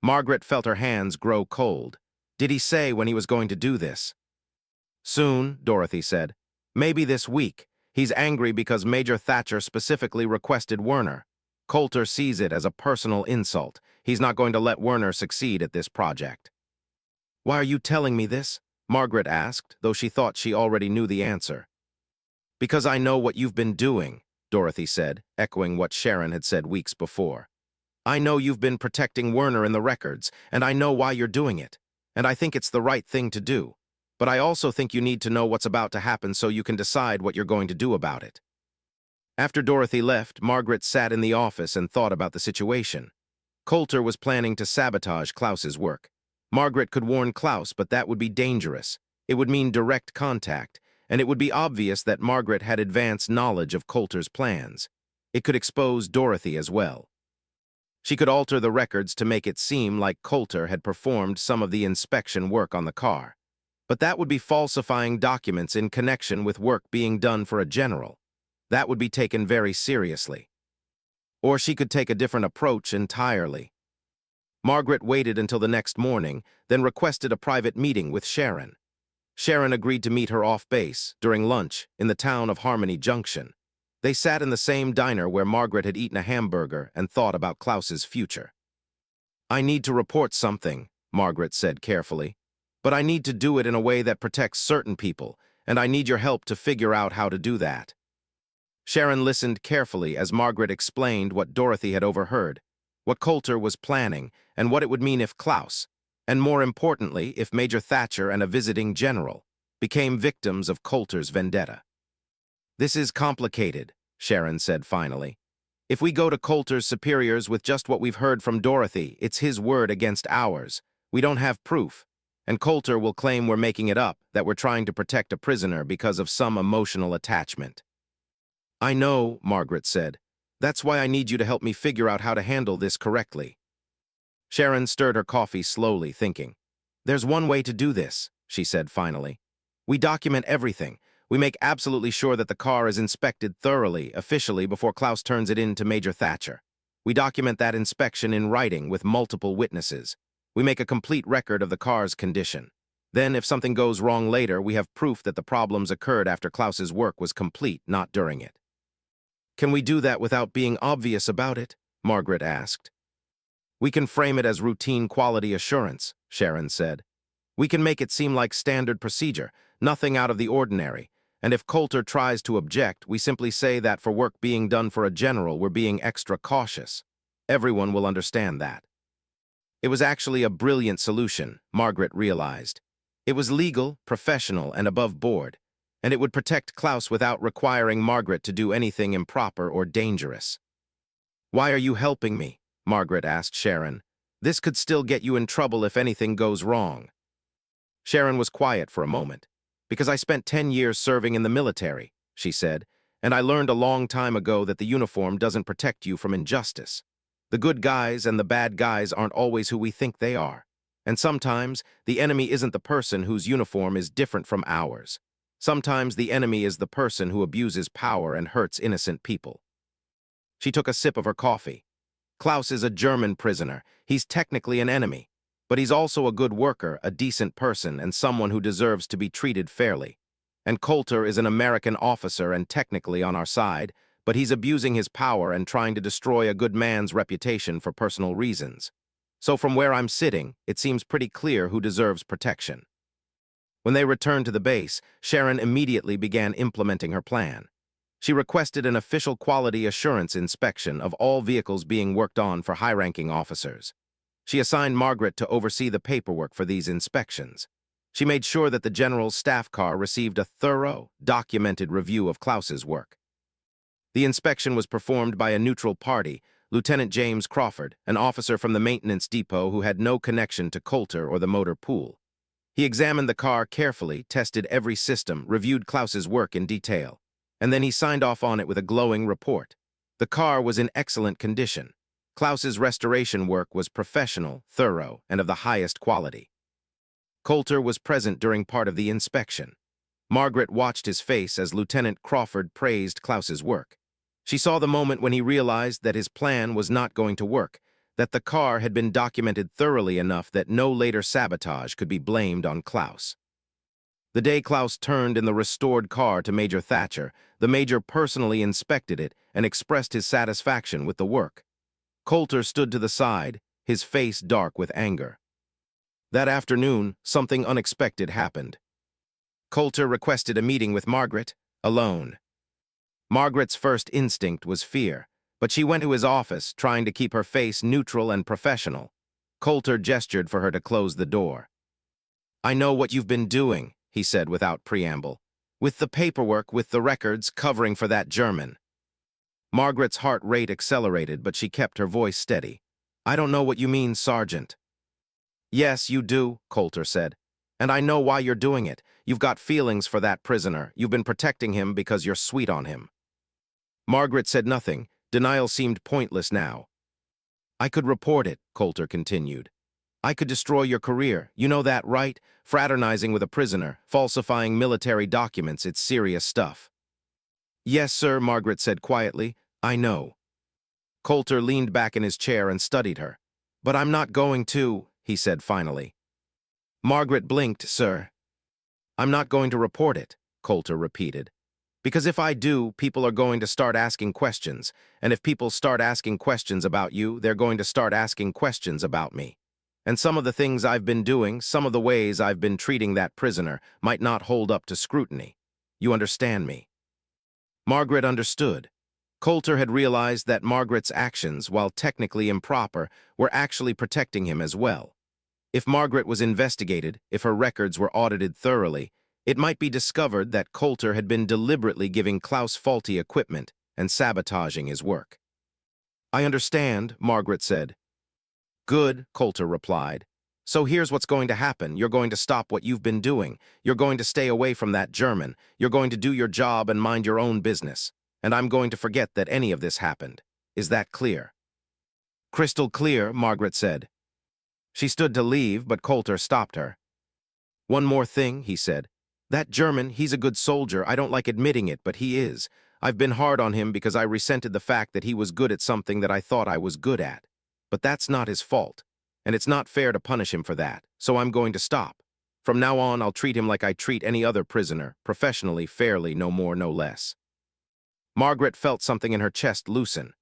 Margaret felt her hands grow cold. Did he say when he was going to do this? "Soon," Dorothy said. "Maybe this week. He's angry because Major Thatcher specifically requested Werner. Coulter sees it as a personal insult. He's not going to let Werner succeed at this project." "Why are you telling me this?" Margaret asked, though she thought she already knew the answer. "Because I know what you've been doing," Dorothy said, echoing what Sharon had said weeks before. "I know you've been protecting Werner in the records, and I know why you're doing it. And I think it's the right thing to do. But I also think you need to know what's about to happen so you can decide what you're going to do about it." After Dorothy left, Margaret sat in the office and thought about the situation. Coulter was planning to sabotage Klaus's work. Margaret could warn Klaus, but that would be dangerous. It would mean direct contact, and it would be obvious that Margaret had advanced knowledge of Coulter's plans. It could expose Dorothy as well. She could alter the records to make it seem like Coulter had performed some of the inspection work on the car. But that would be falsifying documents in connection with work being done for a general. That would be taken very seriously. Or she could take a different approach entirely. Margaret waited until the next morning, then requested a private meeting with Sharon. Sharon agreed to meet her off base, during lunch, in the town of Harmony Junction. They sat in the same diner where Margaret had eaten a hamburger and thought about Klaus's future. "I need to report something," Margaret said carefully. "But I need to do it in a way that protects certain people, and I need your help to figure out how to do that." Sharon listened carefully as Margaret explained what Dorothy had overheard, what Coulter was planning, and what it would mean if Klaus, and more importantly, if Major Thatcher and a visiting general, became victims of Coulter's vendetta. "This is complicated," Sharon said finally. "If we go to Coulter's superiors with just what we've heard from Dorothy, it's his word against ours. We don't have proof. And Coulter will claim we're making it up, that we're trying to protect a prisoner because of some emotional attachment." "I know," Margaret said. "That's why I need you to help me figure out how to handle this correctly." Sharon stirred her coffee slowly, thinking. "There's one way to do this," she said finally. "We document everything. We make absolutely sure that the car is inspected thoroughly, officially, before Klaus turns it in to Major Thatcher. We document that inspection in writing with multiple witnesses. We make a complete record of the car's condition. Then, if something goes wrong later, we have proof that the problems occurred after Klaus's work was complete, not during it." "Can we do that without being obvious about it?" Margaret asked. "We can frame it as routine quality assurance," Sharon said. "We can make it seem like standard procedure, nothing out of the ordinary. And if Coulter tries to object, we simply say that for work being done for a general, we're being extra cautious. Everyone will understand that." It was actually a brilliant solution, Margaret realized. It was legal, professional, and above board, and it would protect Klaus without requiring Margaret to do anything improper or dangerous. "Why are you helping me?" Margaret asked Sharon. "This could still get you in trouble if anything goes wrong." Sharon was quiet for a moment. "Because I spent 10 years serving in the military," she said, "and I learned a long time ago that the uniform doesn't protect you from injustice. The good guys and the bad guys aren't always who we think they are. And sometimes the enemy isn't the person whose uniform is different from ours. Sometimes the enemy is the person who abuses power and hurts innocent people." She took a sip of her coffee. "Klaus is a German prisoner. He's technically an enemy. But he's also a good worker, a decent person, and someone who deserves to be treated fairly. And Coulter is an American officer and technically on our side, but he's abusing his power and trying to destroy a good man's reputation for personal reasons. So from where I'm sitting, it seems pretty clear who deserves protection." When they returned to the base, Sharon immediately began implementing her plan. She requested an official quality assurance inspection of all vehicles being worked on for high-ranking officers. She assigned Margaret to oversee the paperwork for these inspections. She made sure that the general's staff car received a thorough, documented review of Klaus's work. The inspection was performed by a neutral party, Lieutenant James Crawford, an officer from the maintenance depot who had no connection to Coulter or the motor pool. He examined the car carefully, tested every system, reviewed Klaus's work in detail, and then he signed off on it with a glowing report. The car was in excellent condition. Klaus's restoration work was professional, thorough, and of the highest quality. Coulter was present during part of the inspection. Margaret watched his face as Lieutenant Crawford praised Klaus's work. She saw the moment when he realized that his plan was not going to work, that the car had been documented thoroughly enough that no later sabotage could be blamed on Klaus. The day Klaus turned in the restored car to Major Thatcher, the Major personally inspected it and expressed his satisfaction with the work. Coulter stood to the side, his face dark with anger. That afternoon, something unexpected happened. Coulter requested a meeting with Margaret, alone. Margaret's first instinct was fear, but she went to his office, trying to keep her face neutral and professional. Coulter gestured for her to close the door. "I know what you've been doing," he said without preamble. "With the paperwork, with the records, covering for that German." Margaret's heart rate accelerated, but she kept her voice steady. "I don't know what you mean, Sergeant." "Yes, you do," Coulter said. "And I know why you're doing it. You've got feelings for that prisoner. You've been protecting him because you're sweet on him." Margaret said nothing. Denial seemed pointless now. "I could report it," Coulter continued. "I could destroy your career. You know that, right? Fraternizing with a prisoner, falsifying military documents, it's serious stuff." "Yes, sir," Margaret said quietly. "I know." Coulter leaned back in his chair and studied her. "But I'm not going to," he said finally. Margaret blinked. "Sir." "I'm not going to report it," Coulter repeated. "Because if I do, people are going to start asking questions, and if people start asking questions about you, they're going to start asking questions about me. And some of the things I've been doing, some of the ways I've been treating that prisoner, might not hold up to scrutiny. You understand me?" Margaret understood. Coulter had realized that Margaret's actions, while technically improper, were actually protecting him as well. If Margaret was investigated, if her records were audited thoroughly, it might be discovered that Coulter had been deliberately giving Klaus faulty equipment and sabotaging his work. "I understand," Margaret said. "Good," Coulter replied. "So here's what's going to happen. You're going to stop what you've been doing. You're going to stay away from that German. You're going to do your job and mind your own business. And I'm going to forget that any of this happened. Is that clear?" "Crystal clear," Margaret said. She stood to leave, but Coulter stopped her. "One more thing," he said. "That German, he's a good soldier. I don't like admitting it, but he is. I've been hard on him because I resented the fact that he was good at something that I thought I was good at. But that's not his fault, and it's not fair to punish him for that, so I'm going to stop. From now on, I'll treat him like I treat any other prisoner, professionally, fairly, no more, no less." Margaret felt something in her chest loosen.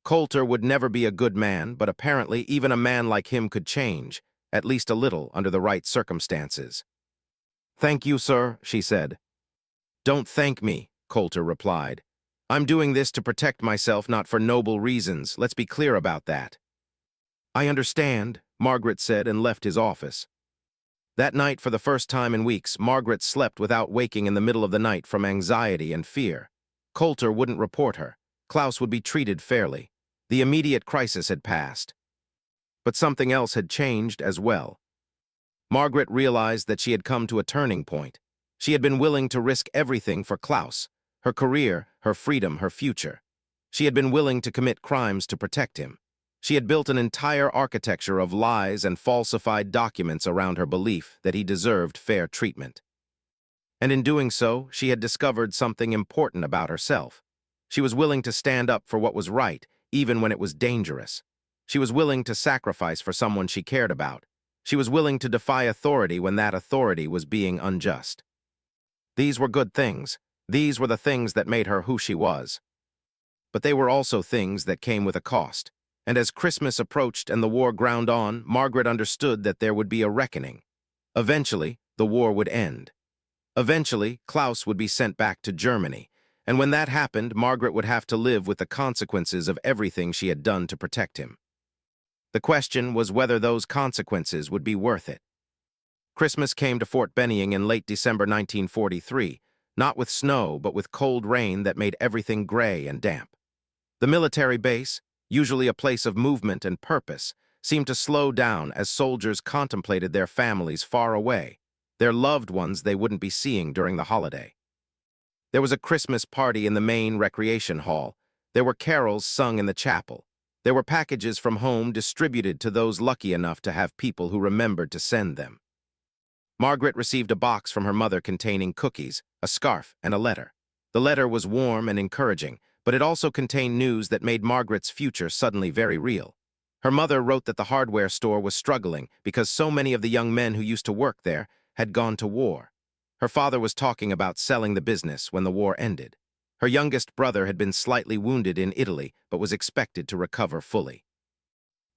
Coulter would never be a good man, but apparently even a man like him could change, at least a little, under the right circumstances. "Thank you, sir," she said. "Don't thank me," Coulter replied. "I'm doing this to protect myself, not for noble reasons. Let's be clear about that." "I understand," Margaret said and left his office. That night, for the first time in weeks, Margaret slept without waking in the middle of the night from anxiety and fear. Coulter wouldn't report her. Klaus would be treated fairly. The immediate crisis had passed. But something else had changed as well. Margaret realized that she had come to a turning point. She had been willing to risk everything for Klaus, her career, her freedom, her future. She had been willing to commit crimes to protect him. She had built an entire architecture of lies and falsified documents around her belief that he deserved fair treatment. And in doing so, she had discovered something important about herself. She was willing to stand up for what was right, even when it was dangerous. She was willing to sacrifice for someone she cared about. She was willing to defy authority when that authority was being unjust. These were good things. These were the things that made her who she was. But they were also things that came with a cost. And as Christmas approached and the war ground on, Margaret understood that there would be a reckoning. Eventually, the war would end. Eventually, Klaus would be sent back to Germany, and when that happened, Margaret would have to live with the consequences of everything she had done to protect him. The question was whether those consequences would be worth it. Christmas came to Fort Benning in late December 1943, not with snow, but with cold rain that made everything gray and damp. The military base, usually a place of movement and purpose, seemed to slow down as soldiers contemplated their families far away, their loved ones they wouldn't be seeing during the holiday. There was a Christmas party in the main recreation hall. There were carols sung in the chapel. There were packages from home distributed to those lucky enough to have people who remembered to send them. Margaret received a box from her mother containing cookies, a scarf, and a letter. The letter was warm and encouraging, but it also contained news that made Margaret's future suddenly very real. Her mother wrote that the hardware store was struggling because so many of the young men who used to work there had gone to war. Her father was talking about selling the business when the war ended. Her youngest brother had been slightly wounded in Italy, but was expected to recover fully.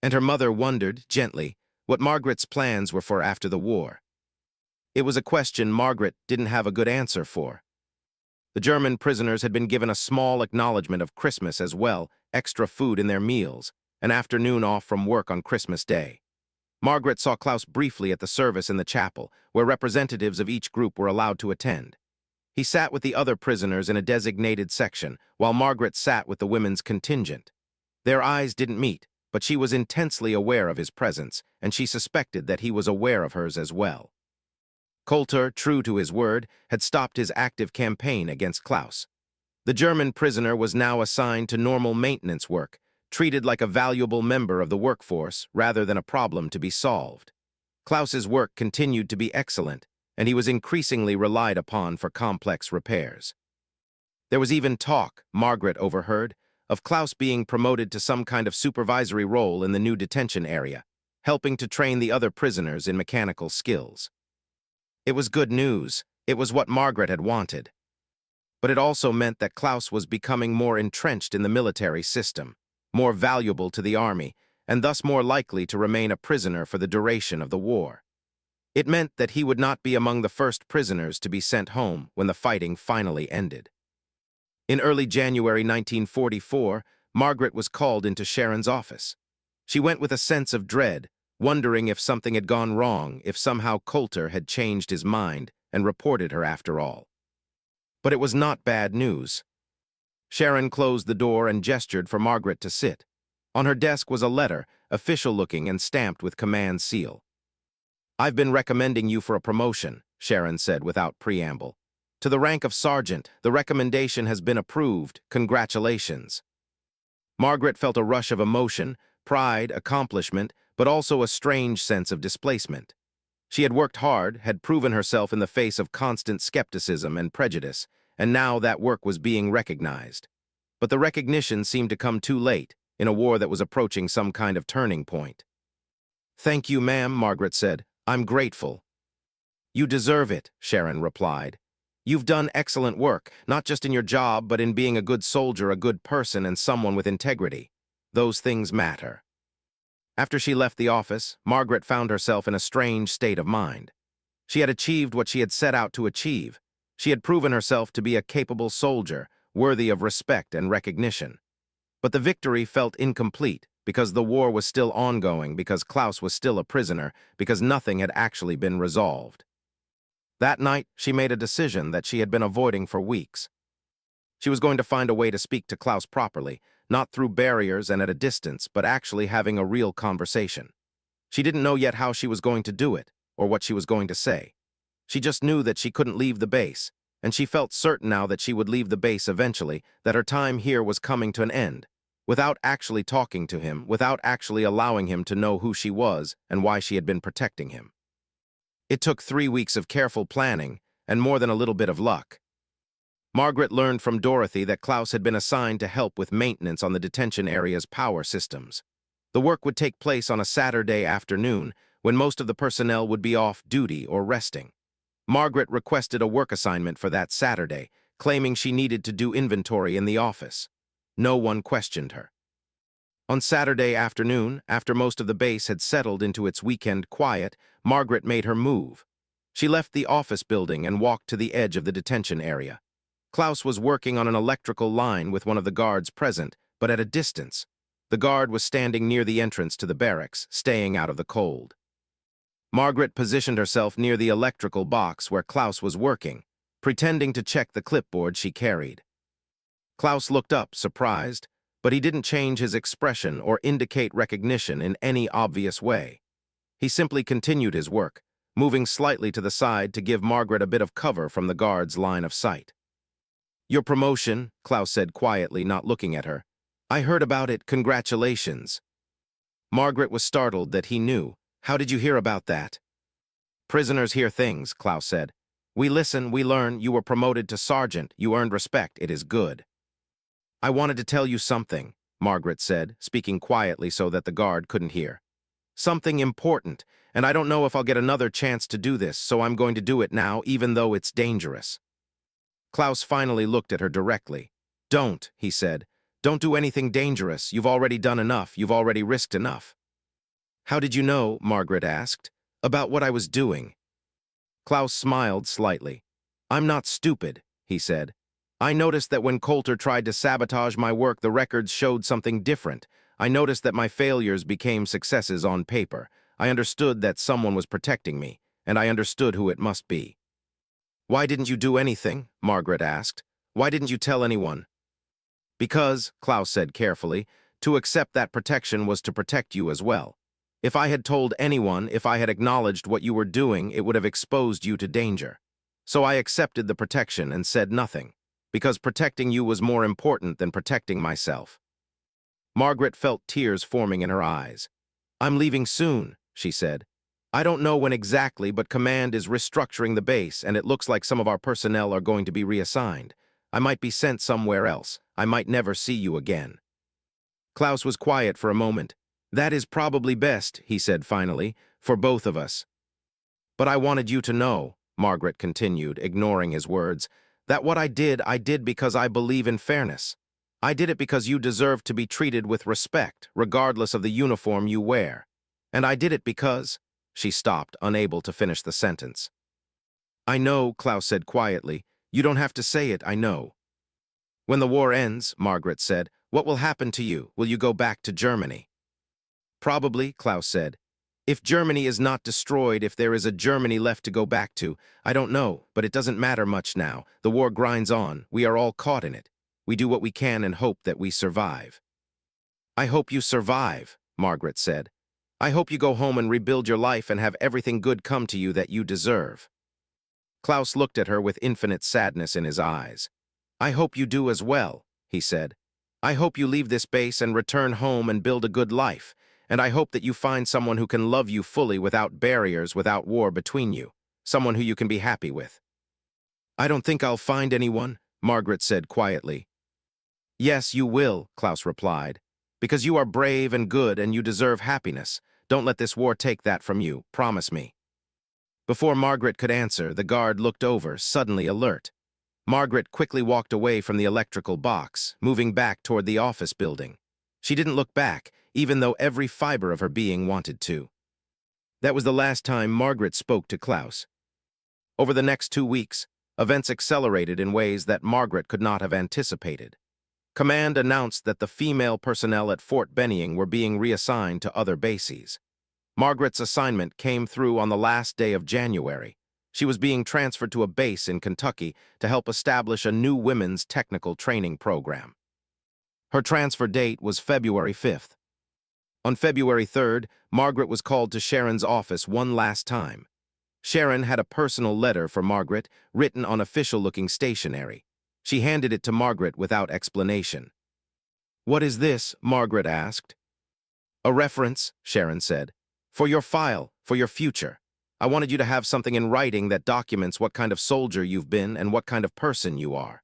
And her mother wondered, gently, what Margaret's plans were for after the war. It was a question Margaret didn't have a good answer for. The German prisoners had been given a small acknowledgement of Christmas as well, extra food in their meals, an afternoon off from work on Christmas Day. Margaret saw Klaus briefly at the service in the chapel, where representatives of each group were allowed to attend. He sat with the other prisoners in a designated section, while Margaret sat with the women's contingent. Their eyes didn't meet, but she was intensely aware of his presence, and she suspected that he was aware of hers as well. Coulter, true to his word, had stopped his active campaign against Klaus. The German prisoner was now assigned to normal maintenance work, treated like a valuable member of the workforce rather than a problem to be solved. Klaus's work continued to be excellent, and he was increasingly relied upon for complex repairs. There was even talk, Margaret overheard, of Klaus being promoted to some kind of supervisory role in the new detention area, helping to train the other prisoners in mechanical skills. It was good news. It was what Margaret had wanted. But it also meant that Klaus was becoming more entrenched in the military system, more valuable to the army, and thus more likely to remain a prisoner for the duration of the war. It meant that he would not be among the first prisoners to be sent home when the fighting finally ended. In early January 1944, Margaret was called into Sharon's office. She went with a sense of dread, wondering if something had gone wrong, if somehow Coulter had changed his mind and reported her after all. But it was not bad news. Sharon closed the door and gestured for Margaret to sit. On her desk was a letter, official-looking and stamped with command seal. "I've been recommending you for a promotion," Sharon said without preamble. "To the rank of sergeant, the recommendation has been approved. Congratulations." Margaret felt a rush of emotion, pride, accomplishment, but also a strange sense of displacement. She had worked hard, had proven herself in the face of constant skepticism and prejudice, and now that work was being recognized. But the recognition seemed to come too late, in a war that was approaching some kind of turning point. "Thank you, ma'am," Margaret said. "I'm grateful." "You deserve it," Sharon replied. "You've done excellent work, not just in your job, but in being a good soldier, a good person, and someone with integrity. Those things matter." After she left the office, Margaret found herself in a strange state of mind. She had achieved what she had set out to achieve. She had proven herself to be a capable soldier, worthy of respect and recognition. But the victory felt incomplete, because the war was still ongoing, because Klaus was still a prisoner, because nothing had actually been resolved. That night, she made a decision that she had been avoiding for weeks. She was going to find a way to speak to Klaus properly, not through barriers and at a distance, but actually having a real conversation. She didn't know yet how she was going to do it, or what she was going to say. She just knew that she couldn't leave the base, and she felt certain now that she would leave the base eventually, that her time here was coming to an end, without actually talking to him, without actually allowing him to know who she was and why she had been protecting him. It took 3 weeks of careful planning and more than a little bit of luck. Margaret learned from Dorothy that Klaus had been assigned to help with maintenance on the detention area's power systems. The work would take place on a Saturday afternoon, when most of the personnel would be off duty or resting. Margaret requested a work assignment for that Saturday, claiming she needed to do inventory in the office. No one questioned her. On Saturday afternoon, after most of the base had settled into its weekend quiet, Margaret made her move. She left the office building and walked to the edge of the detention area. Klaus was working on an electrical line with one of the guards present, but at a distance. The guard was standing near the entrance to the barracks, staying out of the cold. Margaret positioned herself near the electrical box where Klaus was working, pretending to check the clipboard she carried. Klaus looked up, surprised, but he didn't change his expression or indicate recognition in any obvious way. He simply continued his work, moving slightly to the side to give Margaret a bit of cover from the guard's line of sight. "Your promotion," Klaus said quietly, not looking at her. "I heard about it. Congratulations." Margaret was startled that he knew. "How did you hear about that?" "Prisoners hear things," Klaus said. "We listen, we learn. You were promoted to sergeant. You earned respect. It is good." "I wanted to tell you something," Margaret said, speaking quietly so that the guard couldn't hear. "Something important, and I don't know if I'll get another chance to do this, so I'm going to do it now, even though it's dangerous." Klaus finally looked at her directly. "Don't," he said. "Don't do anything dangerous. You've already done enough. You've already risked enough." "How did you know," Margaret asked, "about what I was doing?" Klaus smiled slightly. "I'm not stupid," he said. "I noticed that when Coulter tried to sabotage my work, the records showed something different. I noticed that my failures became successes on paper. I understood that someone was protecting me, and I understood who it must be." "Why didn't you do anything?" Margaret asked. "Why didn't you tell anyone?" "Because," Klaus said carefully, "to accept that protection was to protect you as well. If I had told anyone, if I had acknowledged what you were doing, it would have exposed you to danger. So I accepted the protection and said nothing, because protecting you was more important than protecting myself." Margaret felt tears forming in her eyes. "I'm leaving soon," she said. "I don't know when exactly, but Command is restructuring the base, and it looks like some of our personnel are going to be reassigned. I might be sent somewhere else. I might never see you again." Klaus was quiet for a moment. "That is probably best," he said finally, "for both of us." "But I wanted you to know," Margaret continued, ignoring his words, "that what I did because I believe in fairness. I did it because you deserve to be treated with respect, regardless of the uniform you wear. And I did it because—" She stopped, unable to finish the sentence. "I know," Klaus said quietly. "You don't have to say it, I know." When the war ends, Margaret said, what will happen to you? Will you go back to Germany? Probably, Klaus said. If Germany is not destroyed, if there is a Germany left to go back to, I don't know, but it doesn't matter much now. The war grinds on. We are all caught in it. We do what we can and hope that we survive. I hope you survive, Margaret said. I hope you go home and rebuild your life and have everything good come to you that you deserve. Klaus looked at her with infinite sadness in his eyes. I hope you do as well, he said. I hope you leave this base and return home and build a good life, and I hope that you find someone who can love you fully without barriers, without war between you, someone who you can be happy with. I don't think I'll find anyone, Margaret said quietly. Yes, you will, Klaus replied, because you are brave and good and you deserve happiness. Don't let this war take that from you, promise me. Before Margaret could answer, the guard looked over, suddenly alert. Margaret quickly walked away from the electrical box, moving back toward the office building. She didn't look back, even though every fiber of her being wanted to. That was the last time Margaret spoke to Klaus. Over the next 2 weeks, events accelerated in ways that Margaret could not have anticipated. Command announced that the female personnel at Fort Benning were being reassigned to other bases. Margaret's assignment came through on the last day of January. She was being transferred to a base in Kentucky to help establish a new women's technical training program. Her transfer date was February 5th. On February 3rd, Margaret was called to Sharon's office one last time. Sharon had a personal letter for Margaret, written on official-looking stationery. She handed it to Margaret without explanation. What is this? Margaret asked. A reference, Sharon said. For your file, for your future. I wanted you to have something in writing that documents what kind of soldier you've been and what kind of person you are.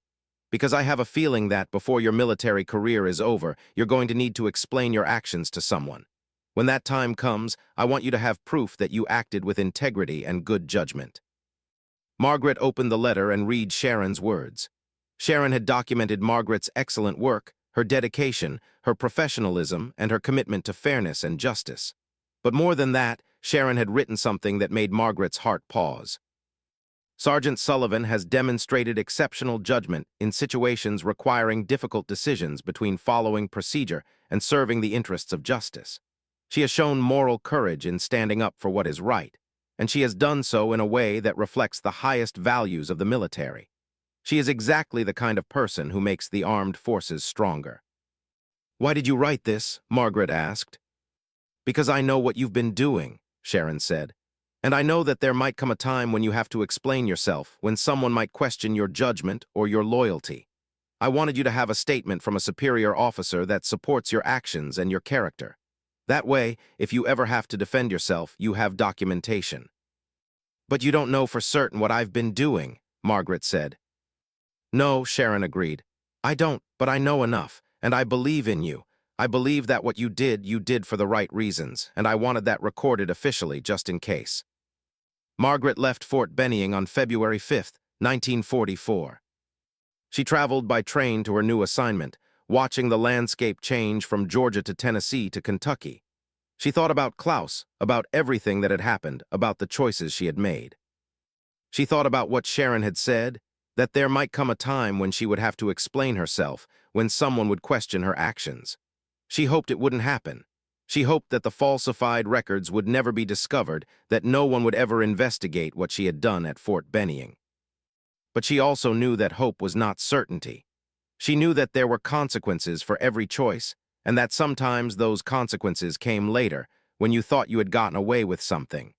Because I have a feeling that before your military career is over, you're going to need to explain your actions to someone. When that time comes, I want you to have proof that you acted with integrity and good judgment. Margaret opened the letter and read Sharon's words. Sharon had documented Margaret's excellent work, her dedication, her professionalism, and her commitment to fairness and justice. But more than that, Sharon had written something that made Margaret's heart pause. Sergeant Sullivan has demonstrated exceptional judgment in situations requiring difficult decisions between following procedure and serving the interests of justice. She has shown moral courage in standing up for what is right, and she has done so in a way that reflects the highest values of the military. She is exactly the kind of person who makes the armed forces stronger. Why did you write this? Margaret asked. Because I know what you've been doing, Sharon said. And I know that there might come a time when you have to explain yourself, when someone might question your judgment or your loyalty. I wanted you to have a statement from a superior officer that supports your actions and your character. That way, if you ever have to defend yourself, you have documentation. But you don't know for certain what I've been doing, Margaret said. No, Sharon agreed. I don't, but I know enough, and I believe in you. I believe that what you did for the right reasons, and I wanted that recorded officially just in case. Margaret left Fort Benning on February 5th, 1944. She traveled by train to her new assignment, watching the landscape change from Georgia to Tennessee to Kentucky. She thought about Klaus, about everything that had happened, about the choices she had made. She thought about what Sharon had said, that there might come a time when she would have to explain herself, when someone would question her actions. She hoped it wouldn't happen. She hoped that the falsified records would never be discovered, that no one would ever investigate what she had done at Fort Benning. But she also knew that hope was not certainty. She knew that there were consequences for every choice, and that sometimes those consequences came later, when you thought you had gotten away with something.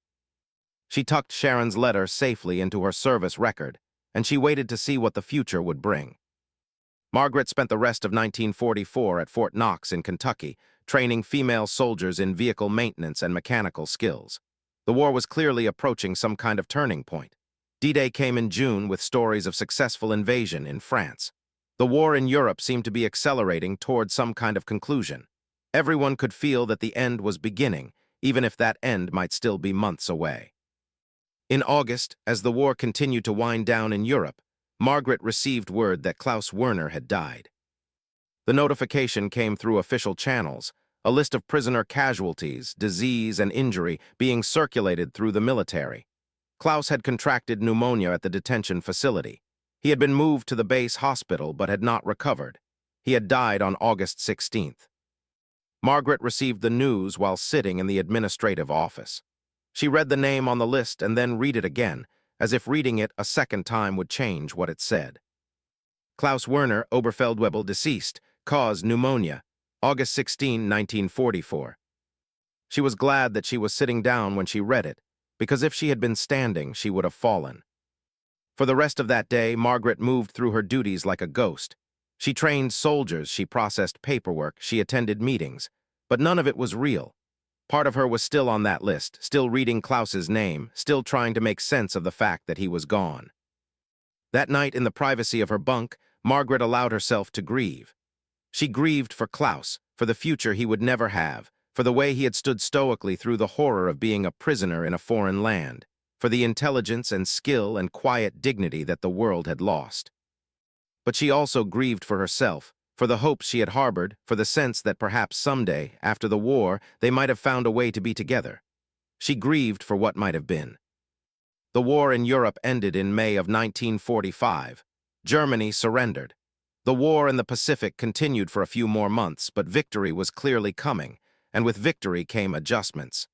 She tucked Sharon's letter safely into her service record, and she waited to see what the future would bring. Margaret spent the rest of 1944 at Fort Knox in Kentucky, training female soldiers in vehicle maintenance and mechanical skills. The war was clearly approaching some kind of turning point. D-Day came in June with stories of successful invasion in France. The war in Europe seemed to be accelerating toward some kind of conclusion. Everyone could feel that the end was beginning, even if that end might still be months away. In August, as the war continued to wind down in Europe, Margaret received word that Klaus Werner had died. The notification came through official channels, a list of prisoner casualties, disease, and injury being circulated through the military. Klaus had contracted pneumonia at the detention facility. He had been moved to the base hospital but had not recovered. He had died on August 16th. Margaret received the news while sitting in the administrative office. She read the name on the list and then read it again, as if reading it a second time would change what it said. Klaus Werner Oberfeldwebel deceased, cause pneumonia, August 16, 1944. She was glad that she was sitting down when she read it, because if she had been standing, she would have fallen. For the rest of that day, Margaret moved through her duties like a ghost. She trained soldiers, she processed paperwork, she attended meetings, but none of it was real. Part of her was still on that list, still reading Klaus's name, still trying to make sense of the fact that he was gone. That night, in the privacy of her bunk, Margaret allowed herself to grieve. She grieved for Klaus, for the future he would never have, for the way he had stood stoically through the horror of being a prisoner in a foreign land, for the intelligence and skill and quiet dignity that the world had lost. But she also grieved for herself, for the hopes she had harbored, for the sense that perhaps someday, after the war, they might have found a way to be together. She grieved for what might have been. The war in Europe ended in May of 1945. Germany surrendered. The war in the Pacific continued for a few more months, but victory was clearly coming, and with victory came adjustments.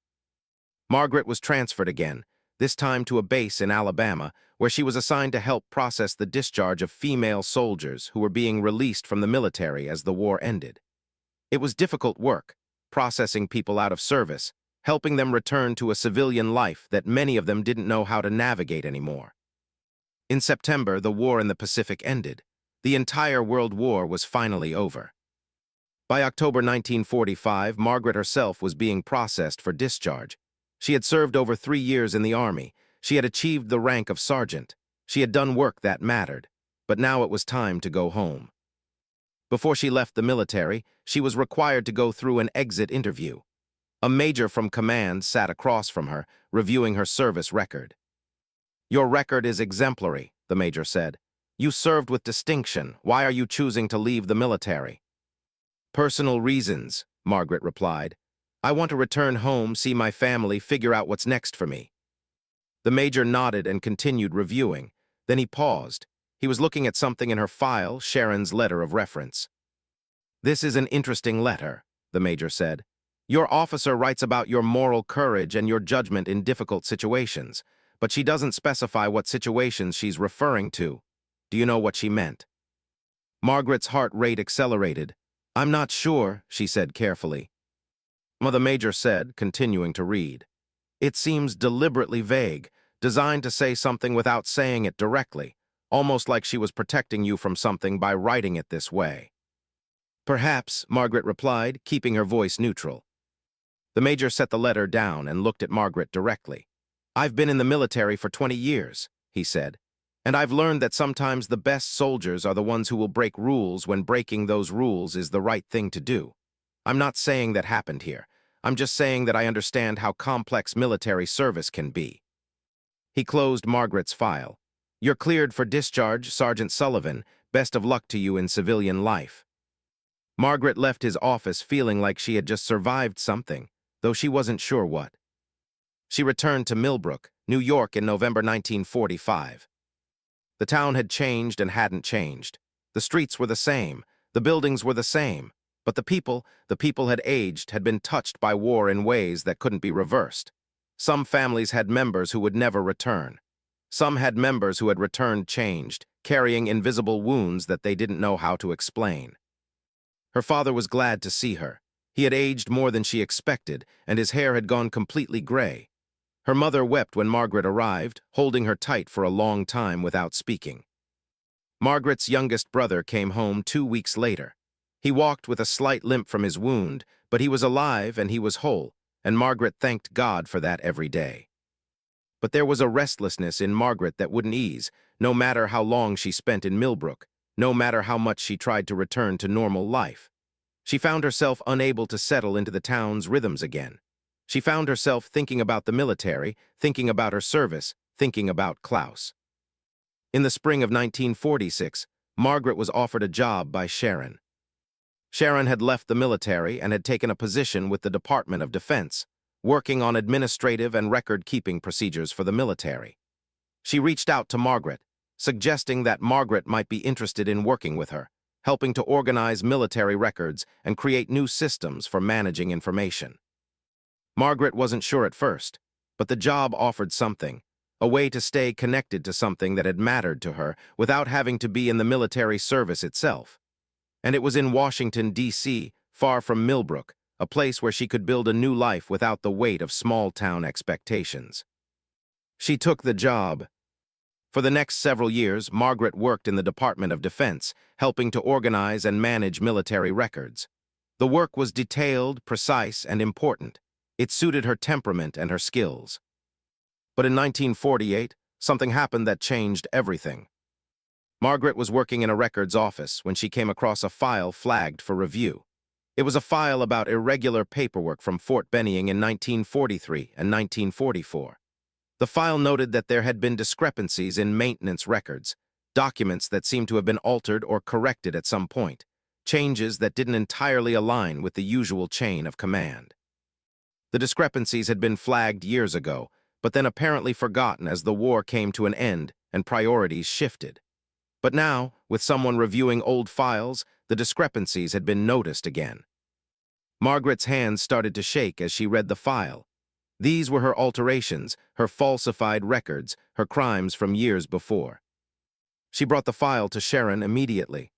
Margaret was transferred again, this time to a base in Alabama, where she was assigned to help process the discharge of female soldiers who were being released from the military as the war ended. It was difficult work, processing people out of service, helping them return to a civilian life that many of them didn't know how to navigate anymore. In September, the war in the Pacific ended. The entire World War was finally over. By October 1945, Margaret herself was being processed for discharge. She had served over 3 years in the Army. She had achieved the rank of sergeant. She had done work that mattered. But now it was time to go home. Before she left the military, she was required to go through an exit interview. A major from command sat across from her, reviewing her service record. "Your record is exemplary," the major said. "You served with distinction. Why are you choosing to leave the military?" "Personal reasons," Margaret replied. "I want to return home, see my family, figure out what's next for me." The major nodded and continued reviewing. Then he paused. He was looking at something in her file, Sharon's letter of reference. "This is an interesting letter," the major said. "Your officer writes about your moral courage and your judgment in difficult situations, but she doesn't specify what situations she's referring to. Do you know what she meant?" Margaret's heart rate accelerated. "I'm not sure," she said carefully. Well, the major said, continuing to read. "It seems deliberately vague, designed to say something without saying it directly, almost like she was protecting you from something by writing it this way." "Perhaps," Margaret replied, keeping her voice neutral. The major set the letter down and looked at Margaret directly. "I've been in the military for 20 years, he said, "and I've learned that sometimes the best soldiers are the ones who will break rules when breaking those rules is the right thing to do. I'm not saying that happened here. I'm just saying that I understand how complex military service can be." He closed Margaret's file. "You're cleared for discharge, Sergeant Sullivan. Best of luck to you in civilian life." Margaret left his office feeling like she had just survived something, though she wasn't sure what. She returned to Millbrook, New York in November 1945. The town had changed and hadn't changed. The streets were the same, the buildings were the same, but the people had aged, had been touched by war in ways that couldn't be reversed. Some families had members who would never return. Some had members who had returned changed, carrying invisible wounds that they didn't know how to explain. Her father was glad to see her. He had aged more than she expected, and his hair had gone completely gray. Her mother wept when Margaret arrived, holding her tight for a long time without speaking. Margaret's youngest brother came home 2 weeks later. He walked with a slight limp from his wound, but he was alive and he was whole, and Margaret thanked God for that every day. But there was a restlessness in Margaret that wouldn't ease, no matter how long she spent in Millbrook, no matter how much she tried to return to normal life. She found herself unable to settle into the town's rhythms again. She found herself thinking about the military, thinking about her service, thinking about Klaus. In the spring of 1946, Margaret was offered a job by Sharon. Sharon had left the military and had taken a position with the Department of Defense, working on administrative and record-keeping procedures for the military. She reached out to Margaret. suggesting that Margaret might be interested in working with her, helping to organize military records and create new systems for managing information. Margaret wasn't sure at first, but the job offered something, a way to stay connected to something that had mattered to her without having to be in the military service itself. And it was in Washington, D.C., far from Millbrook, a place where she could build a new life without the weight of small-town expectations. She took the job. For the next several years, Margaret worked in the Department of Defense, helping to organize and manage military records. The work was detailed, precise, and important. It suited her temperament and her skills. But in 1948, something happened that changed everything. Margaret was working in a records office when she came across a file flagged for review. It was a file about irregular paperwork from Fort Benning in 1943 and 1944. The file noted that there had been discrepancies in maintenance records, documents that seemed to have been altered or corrected at some point, changes that didn't entirely align with the usual chain of command. The discrepancies had been flagged years ago, but then apparently forgotten as the war came to an end and priorities shifted. But now, with someone reviewing old files, the discrepancies had been noticed again. Margaret's hands started to shake as she read the file. These were her alterations, her falsified records, her crimes from years before. She brought the file to Sharon immediately.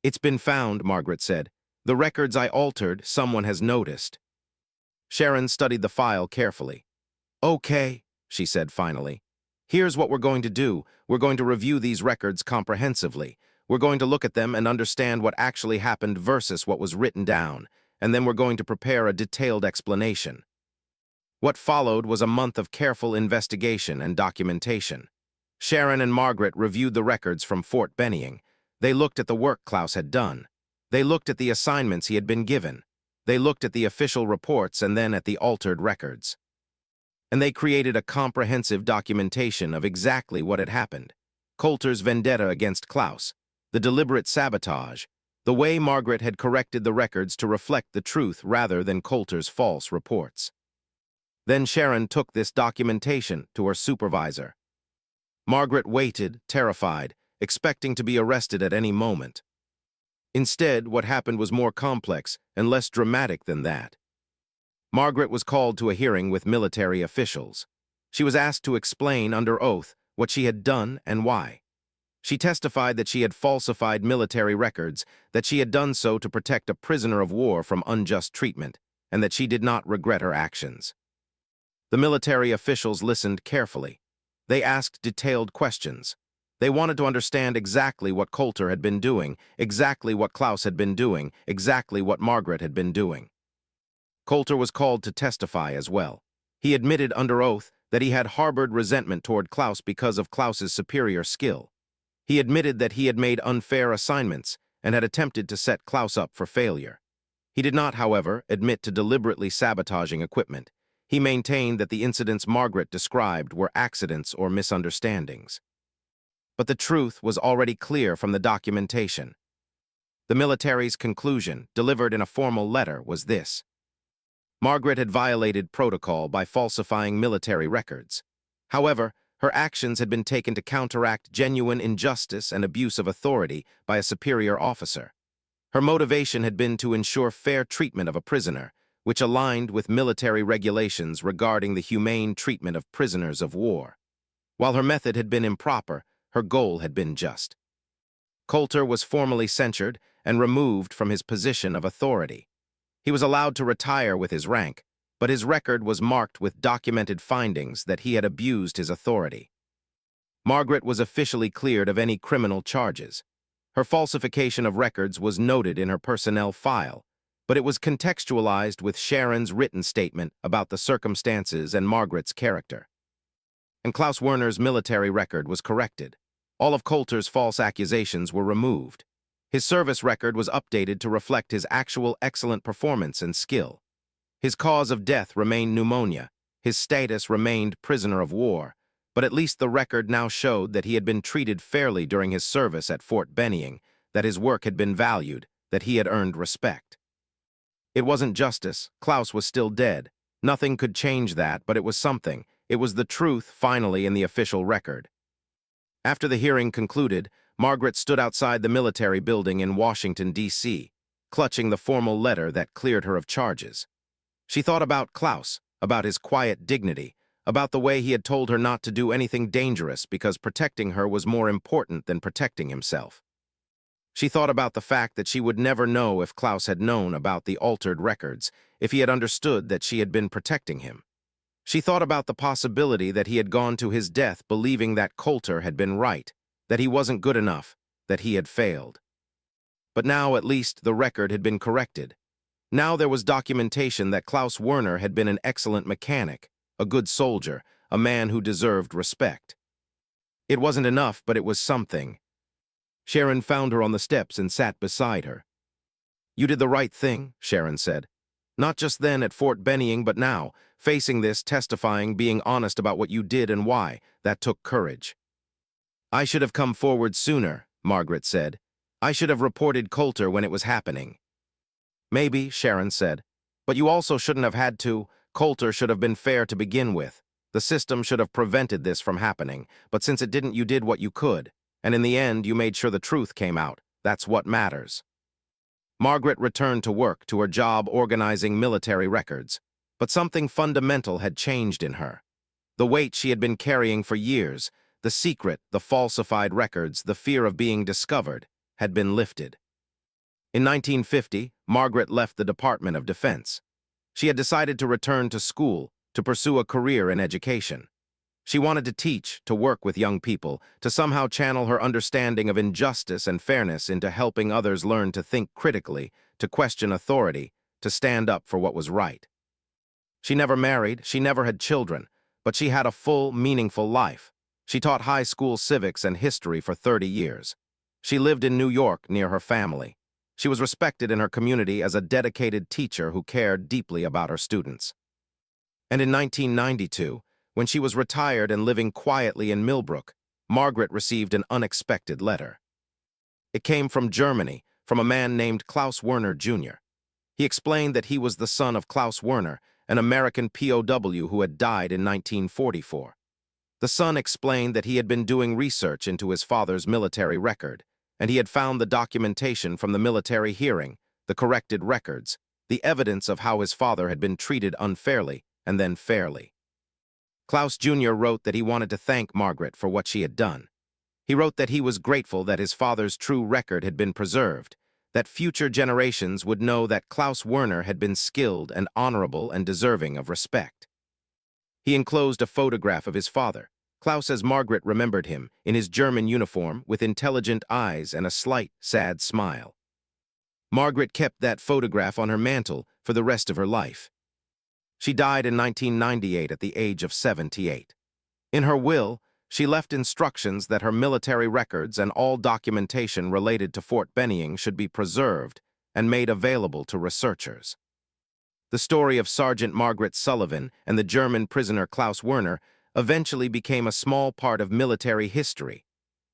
"It's been found," Margaret said. "The records I altered, someone has noticed." Sharon studied the file carefully. "Okay," she said finally. "Here's what we're going to do. We're going to review these records comprehensively. We're going to look at them and understand what actually happened versus what was written down, and then we're going to prepare a detailed explanation." What followed was a month of careful investigation and documentation. Sharon and Margaret reviewed the records from Fort Benning. They looked at the work Klaus had done. They looked at the assignments he had been given. They looked at the official reports and then at the altered records. And they created a comprehensive documentation of exactly what had happened. Coulter's vendetta against Klaus, the deliberate sabotage, the way Margaret had corrected the records to reflect the truth rather than Coulter's false reports. Then Sharon took this documentation to her supervisor. Margaret waited, terrified, expecting to be arrested at any moment. Instead, what happened was more complex and less dramatic than that. Margaret was called to a hearing with military officials. She was asked to explain under oath what she had done and why. She testified that she had falsified military records, that she had done so to protect a prisoner of war from unjust treatment, and that she did not regret her actions. The military officials listened carefully. They asked detailed questions. They wanted to understand exactly what Coulter had been doing, exactly what Klaus had been doing, exactly what Margaret had been doing. Coulter was called to testify as well. He admitted under oath that he had harbored resentment toward Klaus because of Klaus's superior skill. He admitted that he had made unfair assignments and had attempted to set Klaus up for failure. He did not, however, admit to deliberately sabotaging equipment. He maintained that the incidents Margaret described were accidents or misunderstandings. But the truth was already clear from the documentation. The military's conclusion, delivered in a formal letter, was this: Margaret had violated protocol by falsifying military records. However, her actions had been taken to counteract genuine injustice and abuse of authority by a superior officer. Her motivation had been to ensure fair treatment of a prisoner, which aligned with military regulations regarding the humane treatment of prisoners of war. While her method had been improper, her goal had been just. Coulter was formally censured and removed from his position of authority. He was allowed to retire with his rank, but his record was marked with documented findings that he had abused his authority. Margaret was officially cleared of any criminal charges. Her falsification of records was noted in her personnel file, but it was contextualized with Sharon's written statement about the circumstances and Margaret's character. And Klaus Werner's military record was corrected. All of Coulter's false accusations were removed. His service record was updated to reflect his actual excellent performance and skill. His cause of death remained pneumonia. His status remained prisoner of war, but at least the record now showed that he had been treated fairly during his service at Fort Benning, that his work had been valued, that he had earned respect. It wasn't justice. Klaus was still dead. Nothing could change that, but it was something. It was the truth, finally, in the official record. After the hearing concluded, Margaret stood outside the military building in Washington, D.C., clutching the formal letter that cleared her of charges. She thought about Klaus, about his quiet dignity, about the way he had told her not to do anything dangerous because protecting her was more important than protecting himself. She thought about the fact that she would never know if Klaus had known about the altered records, if he had understood that she had been protecting him. She thought about the possibility that he had gone to his death believing that Coulter had been right, that he wasn't good enough, that he had failed. But now at least the record had been corrected. Now there was documentation that Klaus Werner had been an excellent mechanic, a good soldier, a man who deserved respect. It wasn't enough, but it was something. Sharon found her on the steps and sat beside her. "You did the right thing," Sharon said. "Not just then at Fort Benning, but now, facing this, testifying, being honest about what you did and why. That took courage." "I should have come forward sooner," Margaret said. "I should have reported Coulter when it was happening." "Maybe," Sharon said. "But you also shouldn't have had to. Coulter should have been fair to begin with. The system should have prevented this from happening, but since it didn't, you did what you could. And in the end, you made sure the truth came out. That's what matters." Margaret returned to work, to her job organizing military records. But something fundamental had changed in her. The weight she had been carrying for years, the secret, the falsified records, the fear of being discovered, had been lifted. In 1950, Margaret left the Department of Defense. She had decided to return to school, to pursue a career in education. She wanted to teach, to work with young people, to somehow channel her understanding of injustice and fairness into helping others learn to think critically, to question authority, to stand up for what was right. She never married, she never had children, but she had a full, meaningful life. She taught high school civics and history for 30 years. She lived in New York near her family. She was respected in her community as a dedicated teacher who cared deeply about her students. And in 1992, when she was retired and living quietly in Millbrook, Margaret received an unexpected letter. It came from Germany, from a man named Klaus Werner, Jr. He explained that he was the son of Klaus Werner, an American POW who had died in 1944. The son explained that he had been doing research into his father's military record, and he had found the documentation from the military hearing, the corrected records, the evidence of how his father had been treated unfairly and then fairly. Klaus Jr. wrote that he wanted to thank Margaret for what she had done. He wrote that he was grateful that his father's true record had been preserved, that future generations would know that Klaus Werner had been skilled and honorable and deserving of respect. He enclosed a photograph of his father, Klaus as Margaret remembered him, in his German uniform, with intelligent eyes and a slight, sad smile. Margaret kept that photograph on her mantle for the rest of her life. She died in 1998 at the age of 78. In her will, she left instructions that her military records and all documentation related to Fort Benning should be preserved and made available to researchers. The story of Sergeant Margaret Sullivan and the German prisoner Klaus Werner eventually became a small part of military history,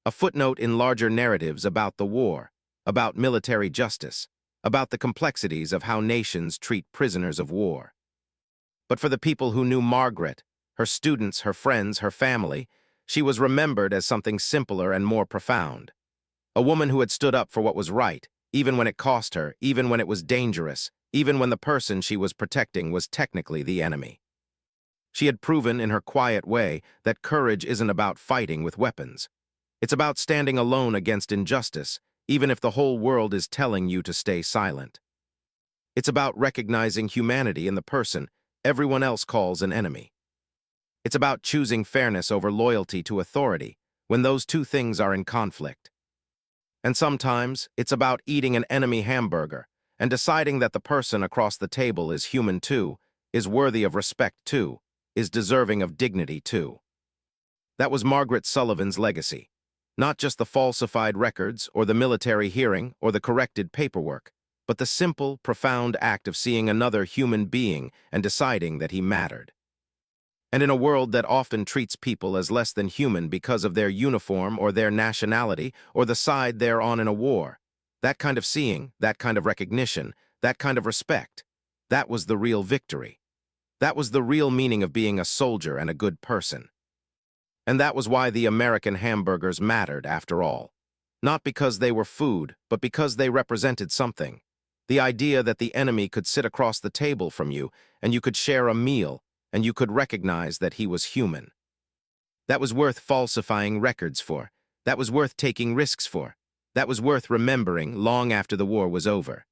a footnote in larger narratives about the war, about military justice, about the complexities of how nations treat prisoners of war. But for the people who knew Margaret, her students, her friends, her family, she was remembered as something simpler and more profound. A woman who had stood up for what was right, even when it cost her, even when it was dangerous, even when the person she was protecting was technically the enemy. She had proven in her quiet way that courage isn't about fighting with weapons. It's about standing alone against injustice, even if the whole world is telling you to stay silent. It's about recognizing humanity in the person everyone else calls an enemy. It's about choosing fairness over loyalty to authority when those two things are in conflict. And sometimes it's about eating an enemy hamburger and deciding that the person across the table is human too, is worthy of respect too, is deserving of dignity too. That was Margaret Sullivan's legacy. Not just the falsified records or the military hearing or the corrected paperwork, but the simple, profound act of seeing another human being and deciding that he mattered. And in a world that often treats people as less than human because of their uniform or their nationality or the side they're on in a war, that kind of seeing, that kind of recognition, that kind of respect, that was the real victory. That was the real meaning of being a soldier and a good person. And that was why the American hamburgers mattered after all. Not because they were food, but because they represented something. The idea that the enemy could sit across the table from you, and you could share a meal, and you could recognize that he was human. That was worth falsifying records for. That was worth taking risks for. That was worth remembering long after the war was over.